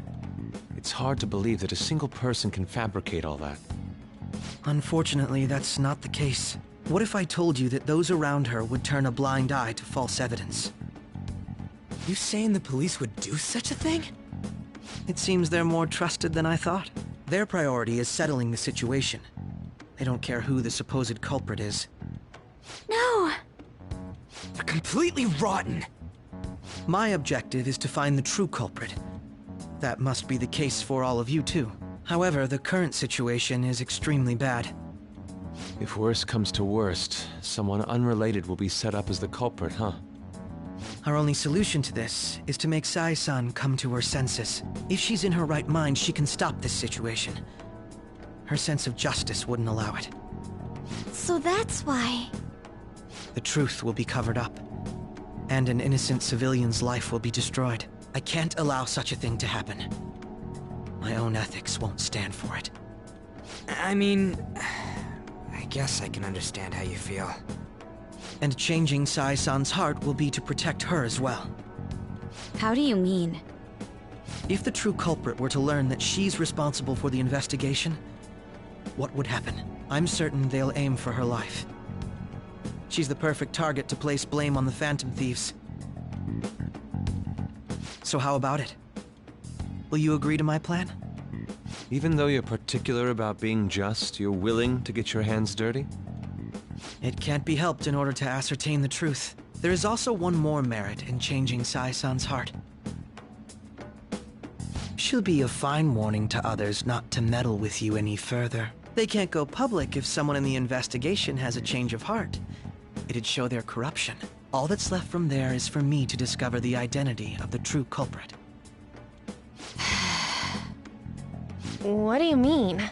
It's hard to believe that a single person can fabricate all that. Unfortunately, that's not the case. What if I told you that those around her would turn a blind eye to false evidence? You saying the police would do such a thing? It seems they're more trusted than I thought. Their priority is settling the situation. They don't care who the supposed culprit is. No! They're completely rotten! My objective is to find the true culprit. That must be the case for all of you too. However, the current situation is extremely bad. If worst comes to worst, someone unrelated will be set up as the culprit, huh? Our only solution to this is to make Sai-san come to her senses. If she's in her right mind, she can stop this situation. Her sense of justice wouldn't allow it. So that's why... The truth will be covered up, and an innocent civilian's life will be destroyed. I can't allow such a thing to happen. My own ethics won't stand for it. I mean... I guess I can understand how you feel. And changing Sai-san's heart will be to protect her as well. How do you mean? If the true culprit were to learn that she's responsible for the investigation, what would happen? I'm certain they'll aim for her life. She's the perfect target to place blame on the Phantom Thieves. So how about it? Will you agree to my plan? Even though you're particular about being just, you're willing to get your hands dirty? It can't be helped in order to ascertain the truth. There is also one more merit in changing Sai-san's heart. She'll be a fine warning to others not to meddle with you any further. They can't go public if someone in the investigation has a change of heart. It'd show their corruption. All that's left from there is for me to discover the identity of the true culprit. What do you mean?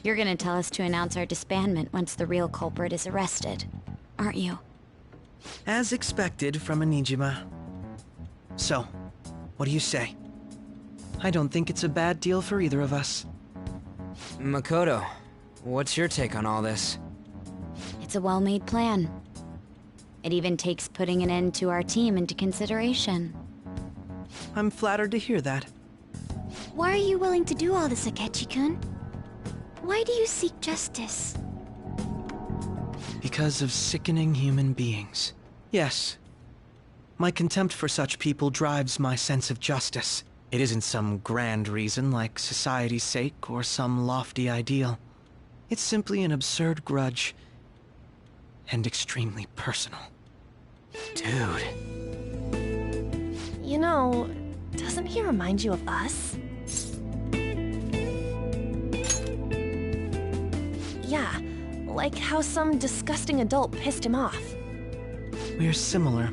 You're gonna tell us to announce our disbandment once the real culprit is arrested, aren't you? As expected from Anijima. So, what do you say? I don't think it's a bad deal for either of us. Makoto, what's your take on all this? It's a well-made plan. It even takes putting an end to our team into consideration. I'm flattered to hear that. Why are you willing to do all this, Akechi-kun? Why do you seek justice? Because of sickening human beings. Yes. My contempt for such people drives my sense of justice. It isn't some grand reason like society's sake or some lofty ideal. It's simply an absurd grudge. And extremely personal. Dude. You know, doesn't he remind you of us? Yeah, like how some disgusting adult pissed him off. We're similar,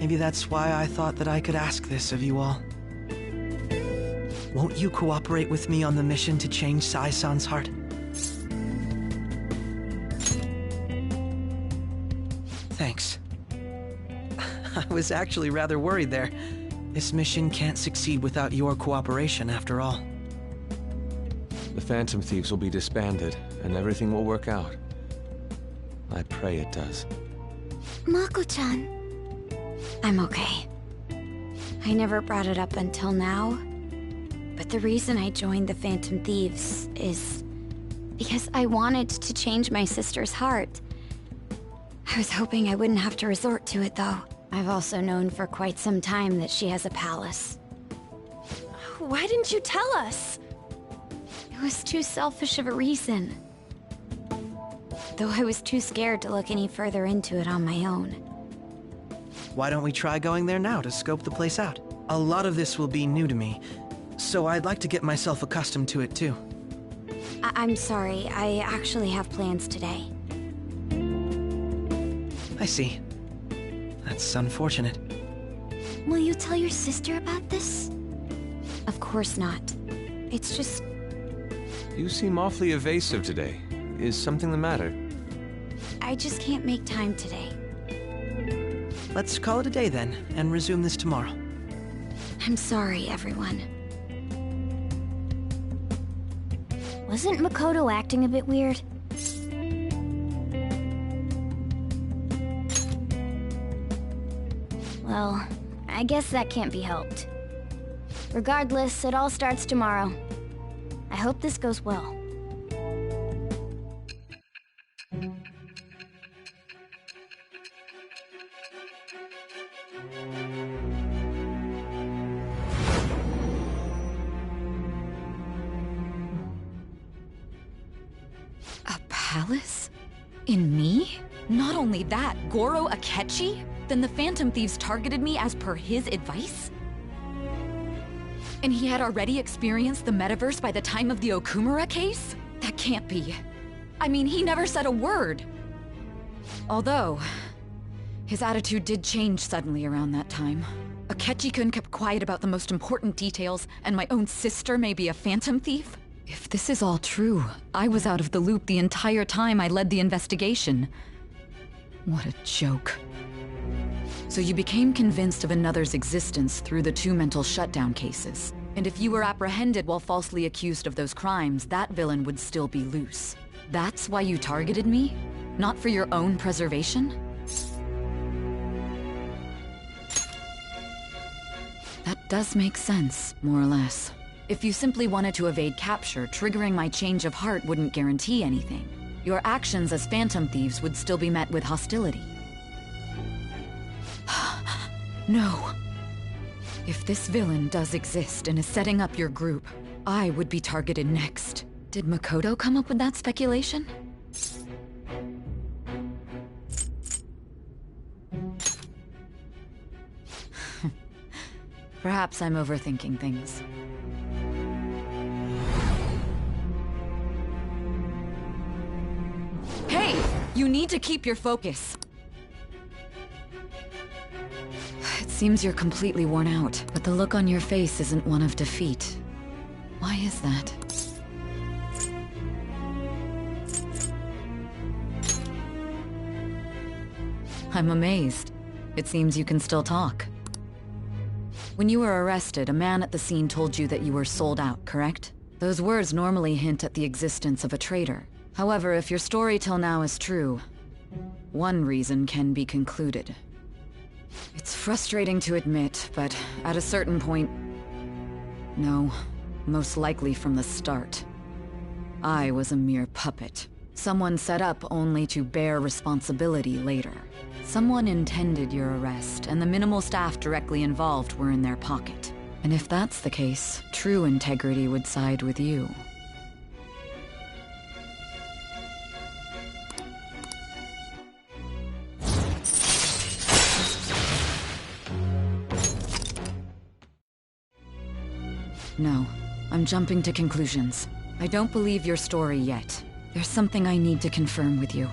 Maybe that's why I thought that I could ask this of you all. Won't you cooperate with me on the mission to change Sai-san's heart? Thanks. I was actually rather worried there. This mission can't succeed without your cooperation, after all. The Phantom Thieves will be disbanded, and everything will work out. I pray it does. Mako-chan. I'm okay. I never brought it up until now, but the reason I joined the Phantom Thieves is because I wanted to change my sister's heart. I was hoping I wouldn't have to resort to it, though. I've also known for quite some time that she has a palace. Why didn't you tell us? It was too selfish of a reason. Though I was too scared to look any further into it on my own. Why don't we try going there now to scope the place out? A lot of this will be new to me, so I'd like to get myself accustomed to it too. I'm sorry, I actually have plans today. I see. That's unfortunate. Will you tell your sister about this? Of course not. It's just... You seem awfully evasive today. Is something the matter? I just can't make time today. Let's call it a day then, and resume this tomorrow. I'm sorry, everyone. Wasn't Makoto acting a bit weird? Well, I guess that can't be helped. Regardless, it all starts tomorrow. I hope this goes well. A palace? In me? Not only that, Goro Akechi? Then the Phantom Thieves targeted me as per his advice? And he had already experienced the metaverse by the time of the Okumura case? That can't be. I mean, he never said a word. Although, his attitude did change suddenly around that time. Akechi-kun kept quiet about the most important details, and my own sister may be a Phantom Thief? If this is all true, I was out of the loop the entire time I led the investigation. What a joke. So you became convinced of another's existence through the 2 mental shutdown cases. And if you were apprehended while falsely accused of those crimes, that villain would still be loose. That's why you targeted me? Not for your own preservation? That does make sense, more or less. If you simply wanted to evade capture, triggering my change of heart wouldn't guarantee anything. Your actions as Phantom Thieves would still be met with hostility. No. If this villain does exist and is setting up your group, I would be targeted next. Did Makoto come up with that speculation? Perhaps I'm overthinking things. You need to keep your focus. It seems you're completely worn out, but the look on your face isn't one of defeat. Why is that? I'm amazed. It seems you can still talk. When you were arrested, a man at the scene told you that you were sold out, correct? Those words normally hint at the existence of a traitor. However, if your story till now is true, one reason can be concluded. It's frustrating to admit, but at a certain point... No, most likely from the start. I was a mere puppet. Someone set up only to bear responsibility later. Someone intended your arrest, and the minimal staff directly involved were in their pocket. And if that's the case, true integrity would side with you. No, I'm jumping to conclusions. I don't believe your story yet. There's something I need to confirm with you.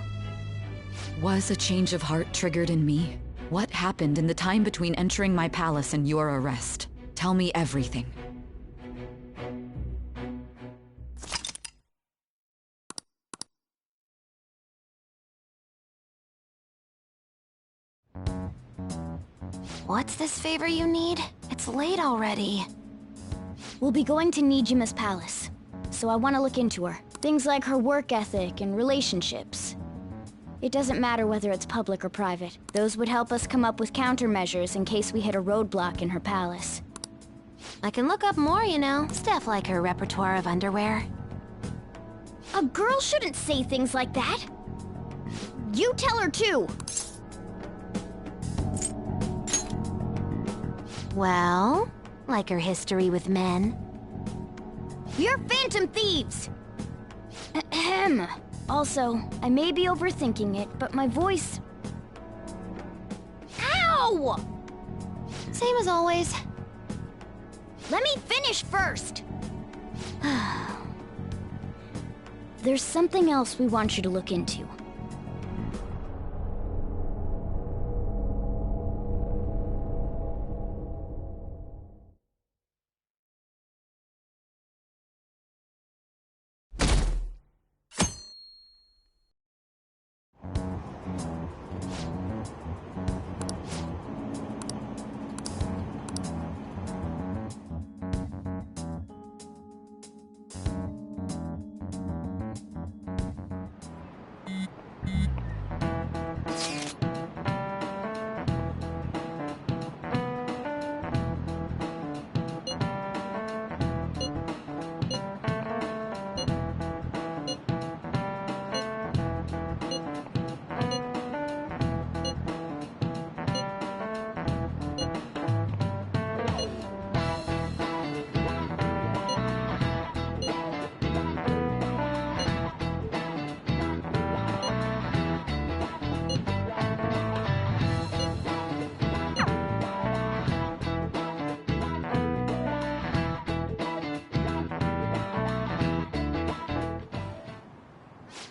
Was a change of heart triggered in me? What happened in the time between entering my palace and your arrest? Tell me everything. What's this favor you need? It's late already. We'll be going to Nijima's palace, so I want to look into her. Things like her work ethic and relationships. It doesn't matter whether it's public or private. Those would help us come up with countermeasures in case we hit a roadblock in her palace. I can look up more, you know. Stuff like her repertoire of underwear. A girl shouldn't say things like that. You tell her too. Well, like her history with men. You're phantom thieves! Ahem. Also, I may be overthinking it, but my voice... Ow! Same as always. Let me finish first! There's something else we want you to look into.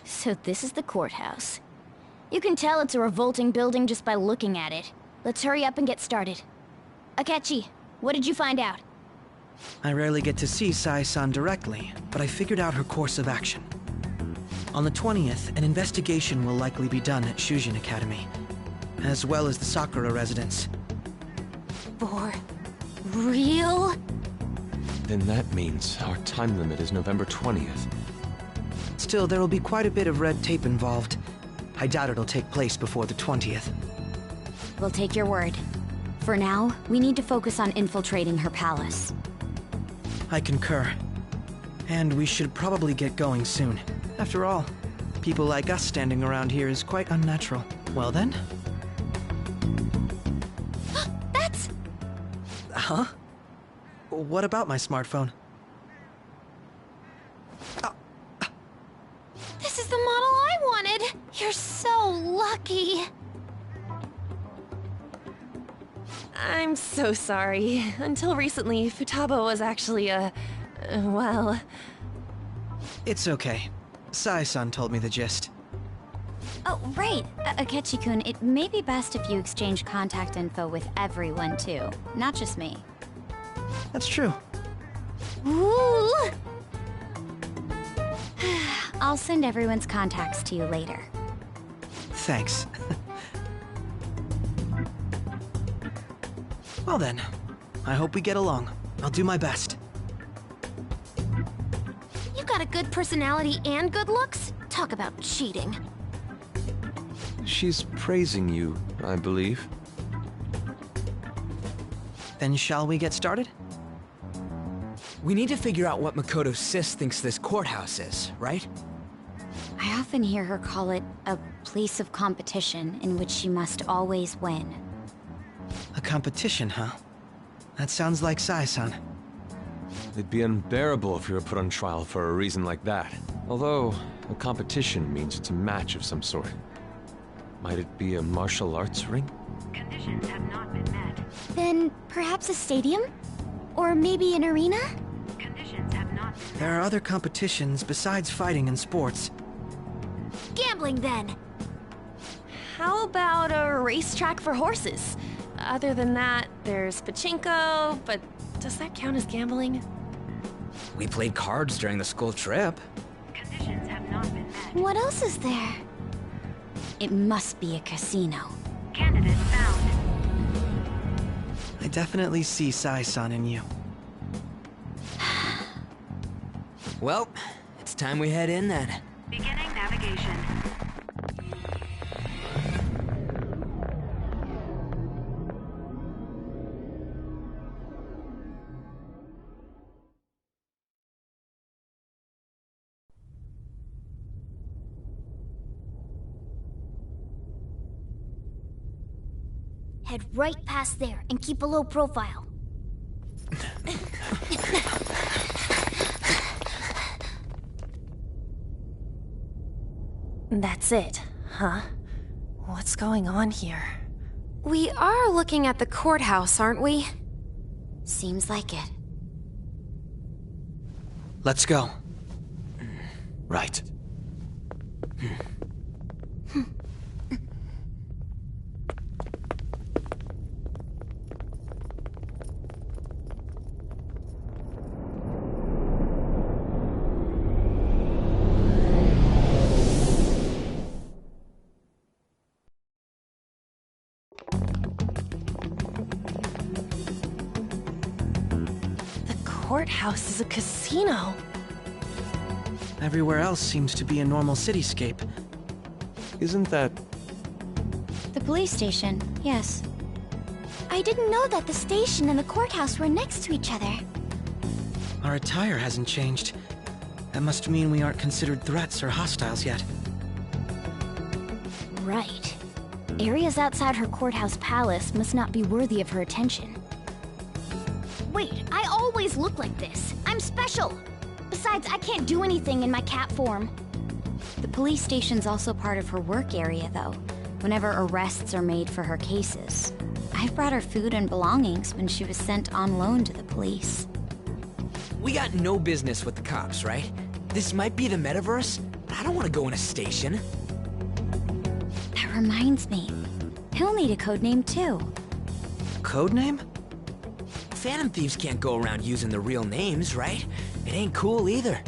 So this is the courthouse. You can tell it's a revolting building just by looking at it. Let's hurry up and get started. Akechi, what did you find out? I rarely get to see Sai-san directly, but I figured out her course of action. On the 20th, an investigation will likely be done at Shujin Academy, as well as the Sakura residence. For real? Then that means our time limit is November 20th. Still, there will be quite a bit of red tape involved. I doubt it'll take place before the 20th. We'll take your word. For now, we need to focus on infiltrating her palace. I concur. And we should probably get going soon. After all, people like us standing around here is quite unnatural. Well then? That's... Huh? What about my smartphone? This is the model I wanted! You're so lucky! I'm so sorry. Until recently, Futaba was actually well... It's okay. Sai-san told me the gist. Oh, right. Akechi-kun, it may be best if you exchange contact info with everyone, too. Not just me. That's true. Ooh! I'll send everyone's contacts to you later. Thanks. Well then, I hope we get along. I'll do my best. You got a good personality and good looks? Talk about cheating. She's praising you, I believe. Then shall we get started? We need to figure out what Makoto's sis thinks this courthouse is, right? I often hear her call it a place of competition in which she must always win. A competition, huh? That sounds like Sai-san. It'd be unbearable if you were put on trial for a reason like that. Although, a competition means it's a match of some sort. Might it be a martial arts ring? Conditions have not been met. Then perhaps a stadium? Or maybe an arena? Conditions have not been met. There are other competitions besides fighting and sports. Gambling, then. How about a racetrack for horses? Other than that, there's pachinko, but does that count as gambling? We played cards during the school trip. Conditions have not been met. What else is there? It must be a casino. Candidate found. I definitely see Sai-san in you. Well, it's time we head in then. Beginning navigation. Head right past there and keep a low profile. That's it, huh? What's going on here? We are looking at the courthouse, aren't we? Seems like it. Let's go. Right. Courthouse is a casino. Everywhere else seems to be a normal cityscape. Isn't that... The police station, yes. I didn't know that the station and the courthouse were next to each other. Our attire hasn't changed. That must mean we aren't considered threats or hostiles yet. Right. Areas outside her courthouse palace must not be worthy of her attention. Wait, I always look like this. I'm special. Besides, I can't do anything in my cat form. The police station's also part of her work area, though, whenever arrests are made for her cases. I've brought her food and belongings when she was sent on loan to the police. We got no business with the cops, right? This might be the metaverse, but I don't want to go in a station. That reminds me. He'll need a codename, too. Codename? Phantom Thieves can't go around using the real names, right? It ain't cool either.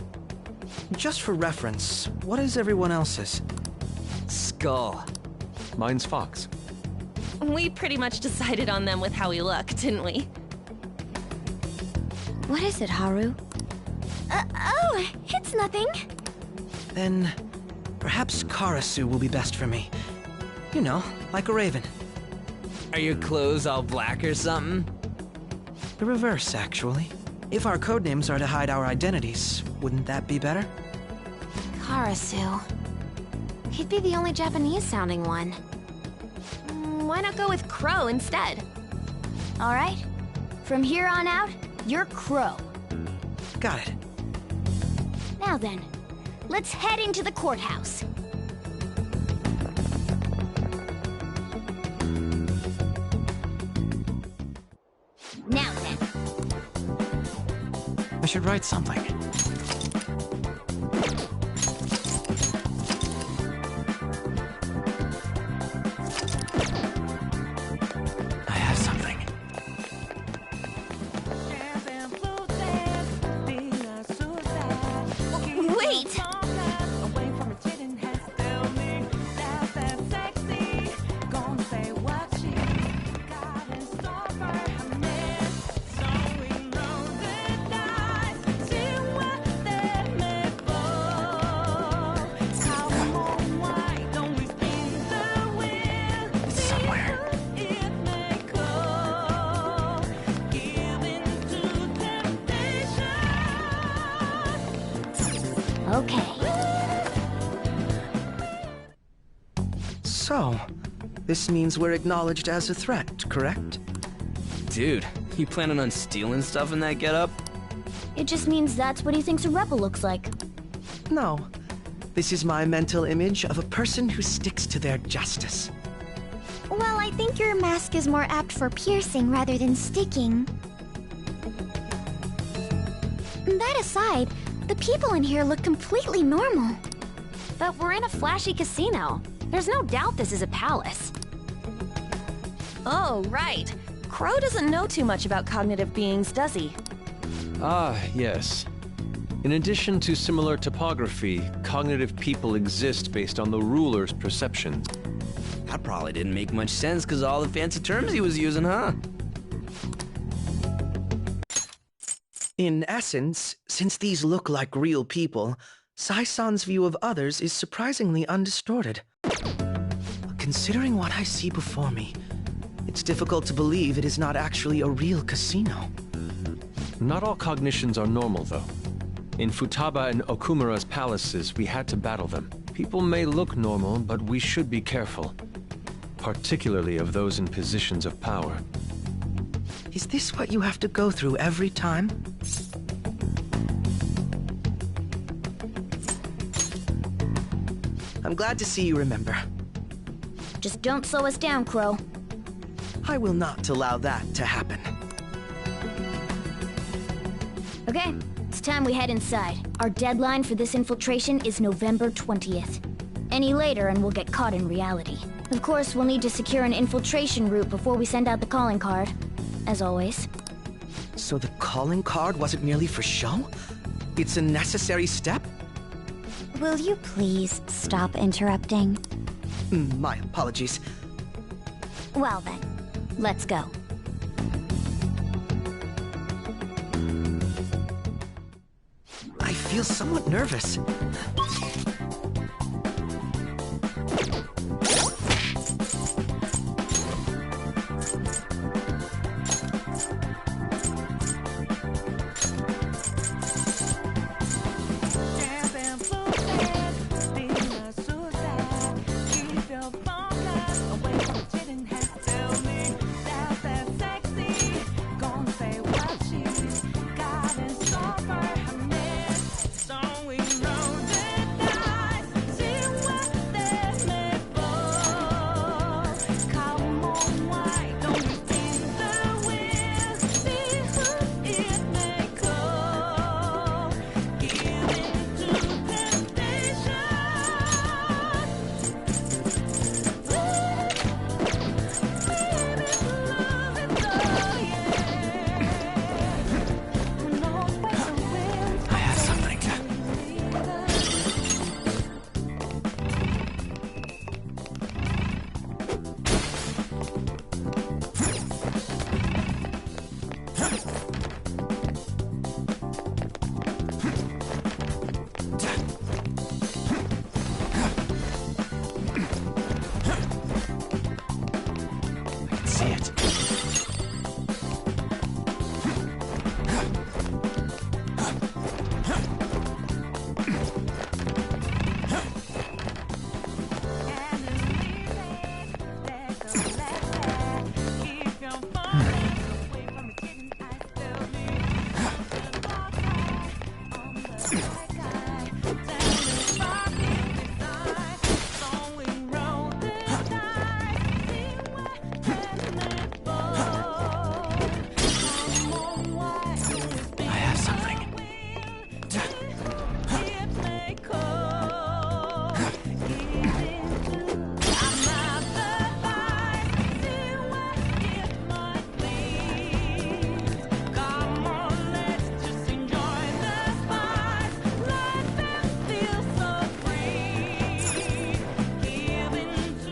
Just for reference, what is everyone else's? Skull. Mine's Fox. We pretty much decided on them with how we look, didn't we? What is it, Haru? Oh, it's nothing. Then, perhaps Karasu will be best for me. You know, like a raven. Are your clothes all black or something? The reverse, actually. If our codenames are to hide our identities, wouldn't that be better? Karasu. He'd be the only Japanese-sounding one. Why not go with Crow instead? All right. From here on out, you're Crow. Got it. Now then, let's head into the courthouse. Now then. I should write something. okay. So, this means we're acknowledged as a threat, correct? Dude, you planning on stealing stuff in that getup? It just means that's what he thinks a rebel looks like. No. This is my mental image of a person who sticks to their justice. Well, I think your mask is more apt for piercing rather than sticking. That aside, the people in here look completely normal. But we're in a flashy casino. There's no doubt this is a palace. Oh, right. Crow doesn't know too much about cognitive beings, does he? Ah, yes. In addition to similar topography, cognitive people exist based on the ruler's perceptions. That probably didn't make much sense because all the fancy terms he was using, huh? In essence, since these look like real people, Sai-san's view of others is surprisingly undistorted. Considering what I see before me, it's difficult to believe it is not actually a real casino. Not all cognitions are normal, though. In Futaba and Okumura's palaces, we had to battle them. People may look normal, but we should be careful. Particularly of those in positions of power. Is this what you have to go through every time? I'm glad to see you remember. Just don't slow us down, Crow. I will not allow that to happen. Okay, it's time we head inside. Our deadline for this infiltration is November 20th. Any later and we'll get caught in reality. Of course, we'll need to secure an infiltration route before we send out the calling card. As always. So the calling card wasn't merely for show? It's a necessary step? Will you please stop interrupting? My apologies. Well then, let's go. I feel somewhat nervous.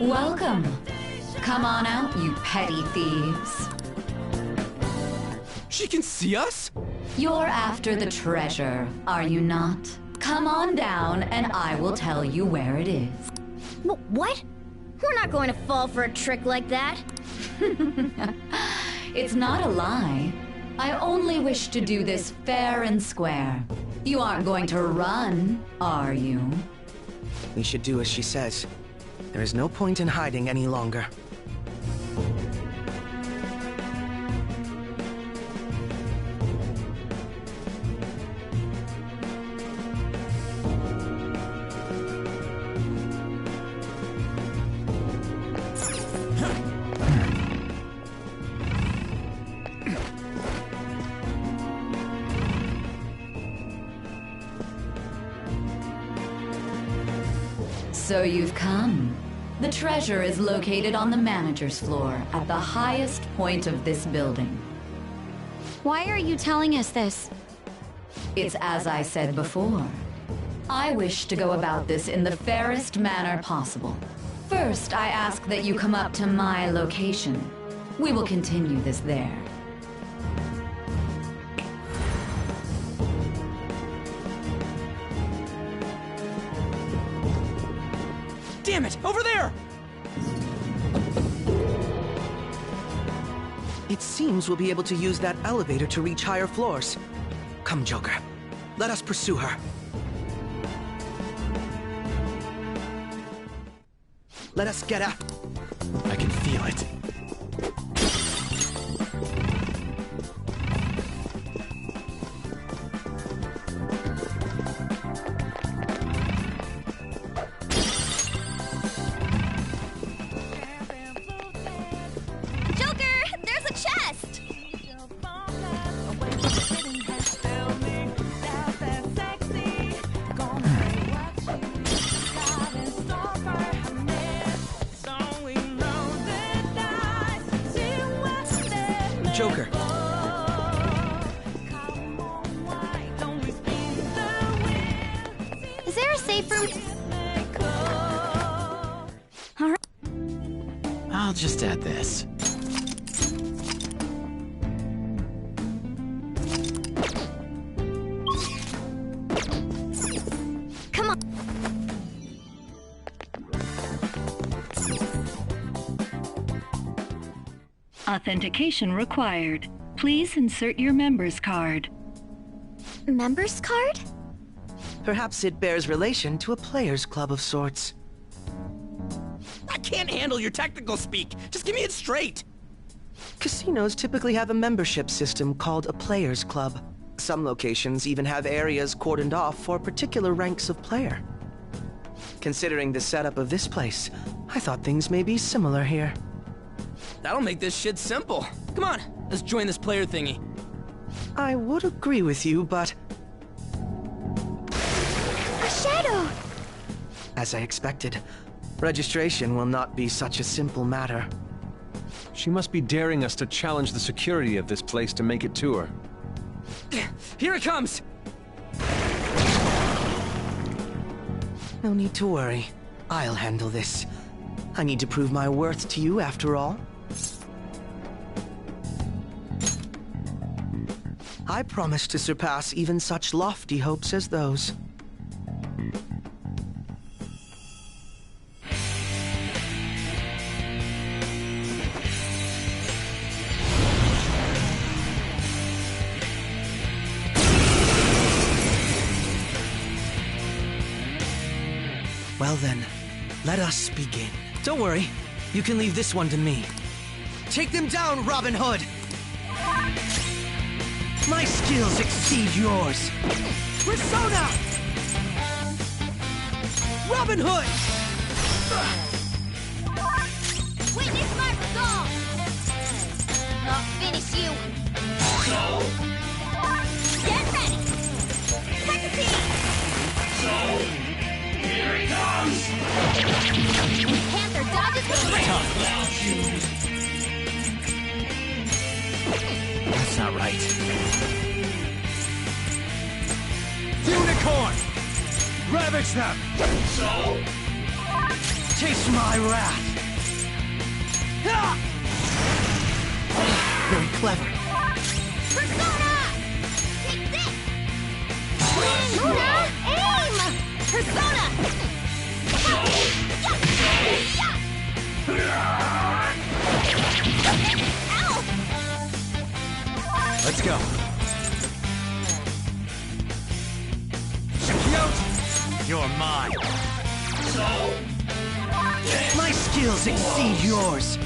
Welcome. Come on out, you petty thieves. She can see us? You're after the treasure, are you not? Come on down and I will tell you where it is. What? We're not going to fall for a trick like that. It's not a lie. I only wish to do this fair and square. You aren't going to run, are you? We should do as she says. There is no point in hiding any longer. So you've come. The treasure is located on the manager's floor, at the highest point of this building. Why are you telling us this? It's as I said before. I wish to go about this in the fairest manner possible. First, I ask that you come up to my location. We will continue this there. Damn it! Over there! It seems we'll be able to use that elevator to reach higher floors. Come, Joker. Let us pursue her. Let us get out. I can feel it. Joker. Is there a safe room? All right. I'll just add this. Come on. Authentication required. Please insert your member's card. Member's card? Perhaps it bears relation to a players' club of sorts. I can't handle your technical speak. Just give me it straight. Casinos typically have a membership system called a players' club. Some locations even have areas cordoned off for particular ranks of player. Considering the setup of this place, I thought things may be similar here. That'll make this shit simple. Come on, let's join this player thingy. I would agree with you, but... A shadow! As I expected, registration will not be such a simple matter. She must be daring us to challenge the security of this place to make it to her. Here it comes! No need to worry. I'll handle this. I need to prove my worth to you, after all. I promise to surpass even such lofty hopes as those. Well then, let us begin. Don't worry, you can leave this one to me. Take them down, Robin Hood! My skills exceed yours! Persona! Robin Hood! Witness my resolve! I'll finish you! Get ready! Cut the team! Here he comes! Panther dodges with That's not right. Unicorn! Ravage them! So? Taste my wrath! Ah! Very clever. Persona! Take this! Persona! Aim! Persona! Ow! Let's go. You're mine. My skills exceed yours.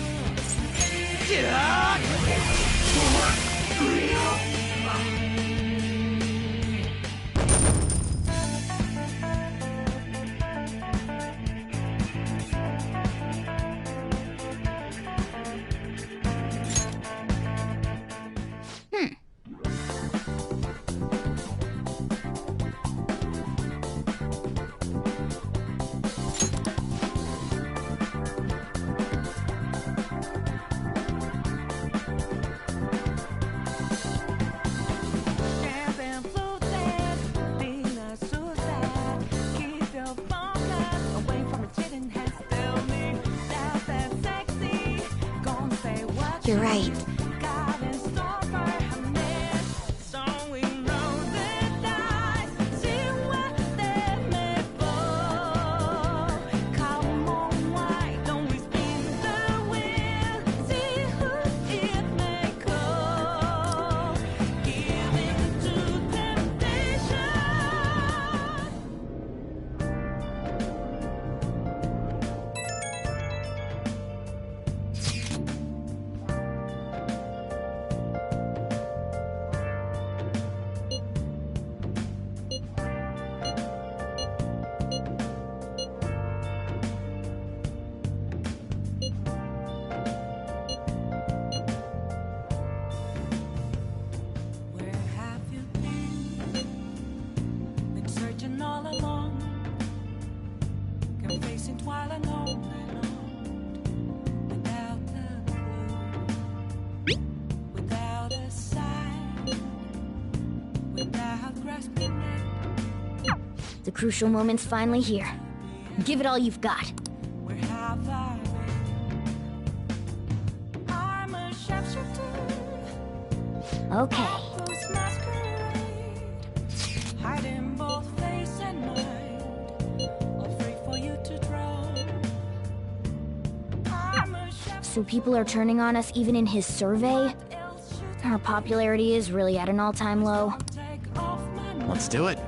You're right. The crucial moment's finally here. Give it all you've got. Okay. So people are turning on us even in his survey? Our popularity is really at an all-time low. Let's do it.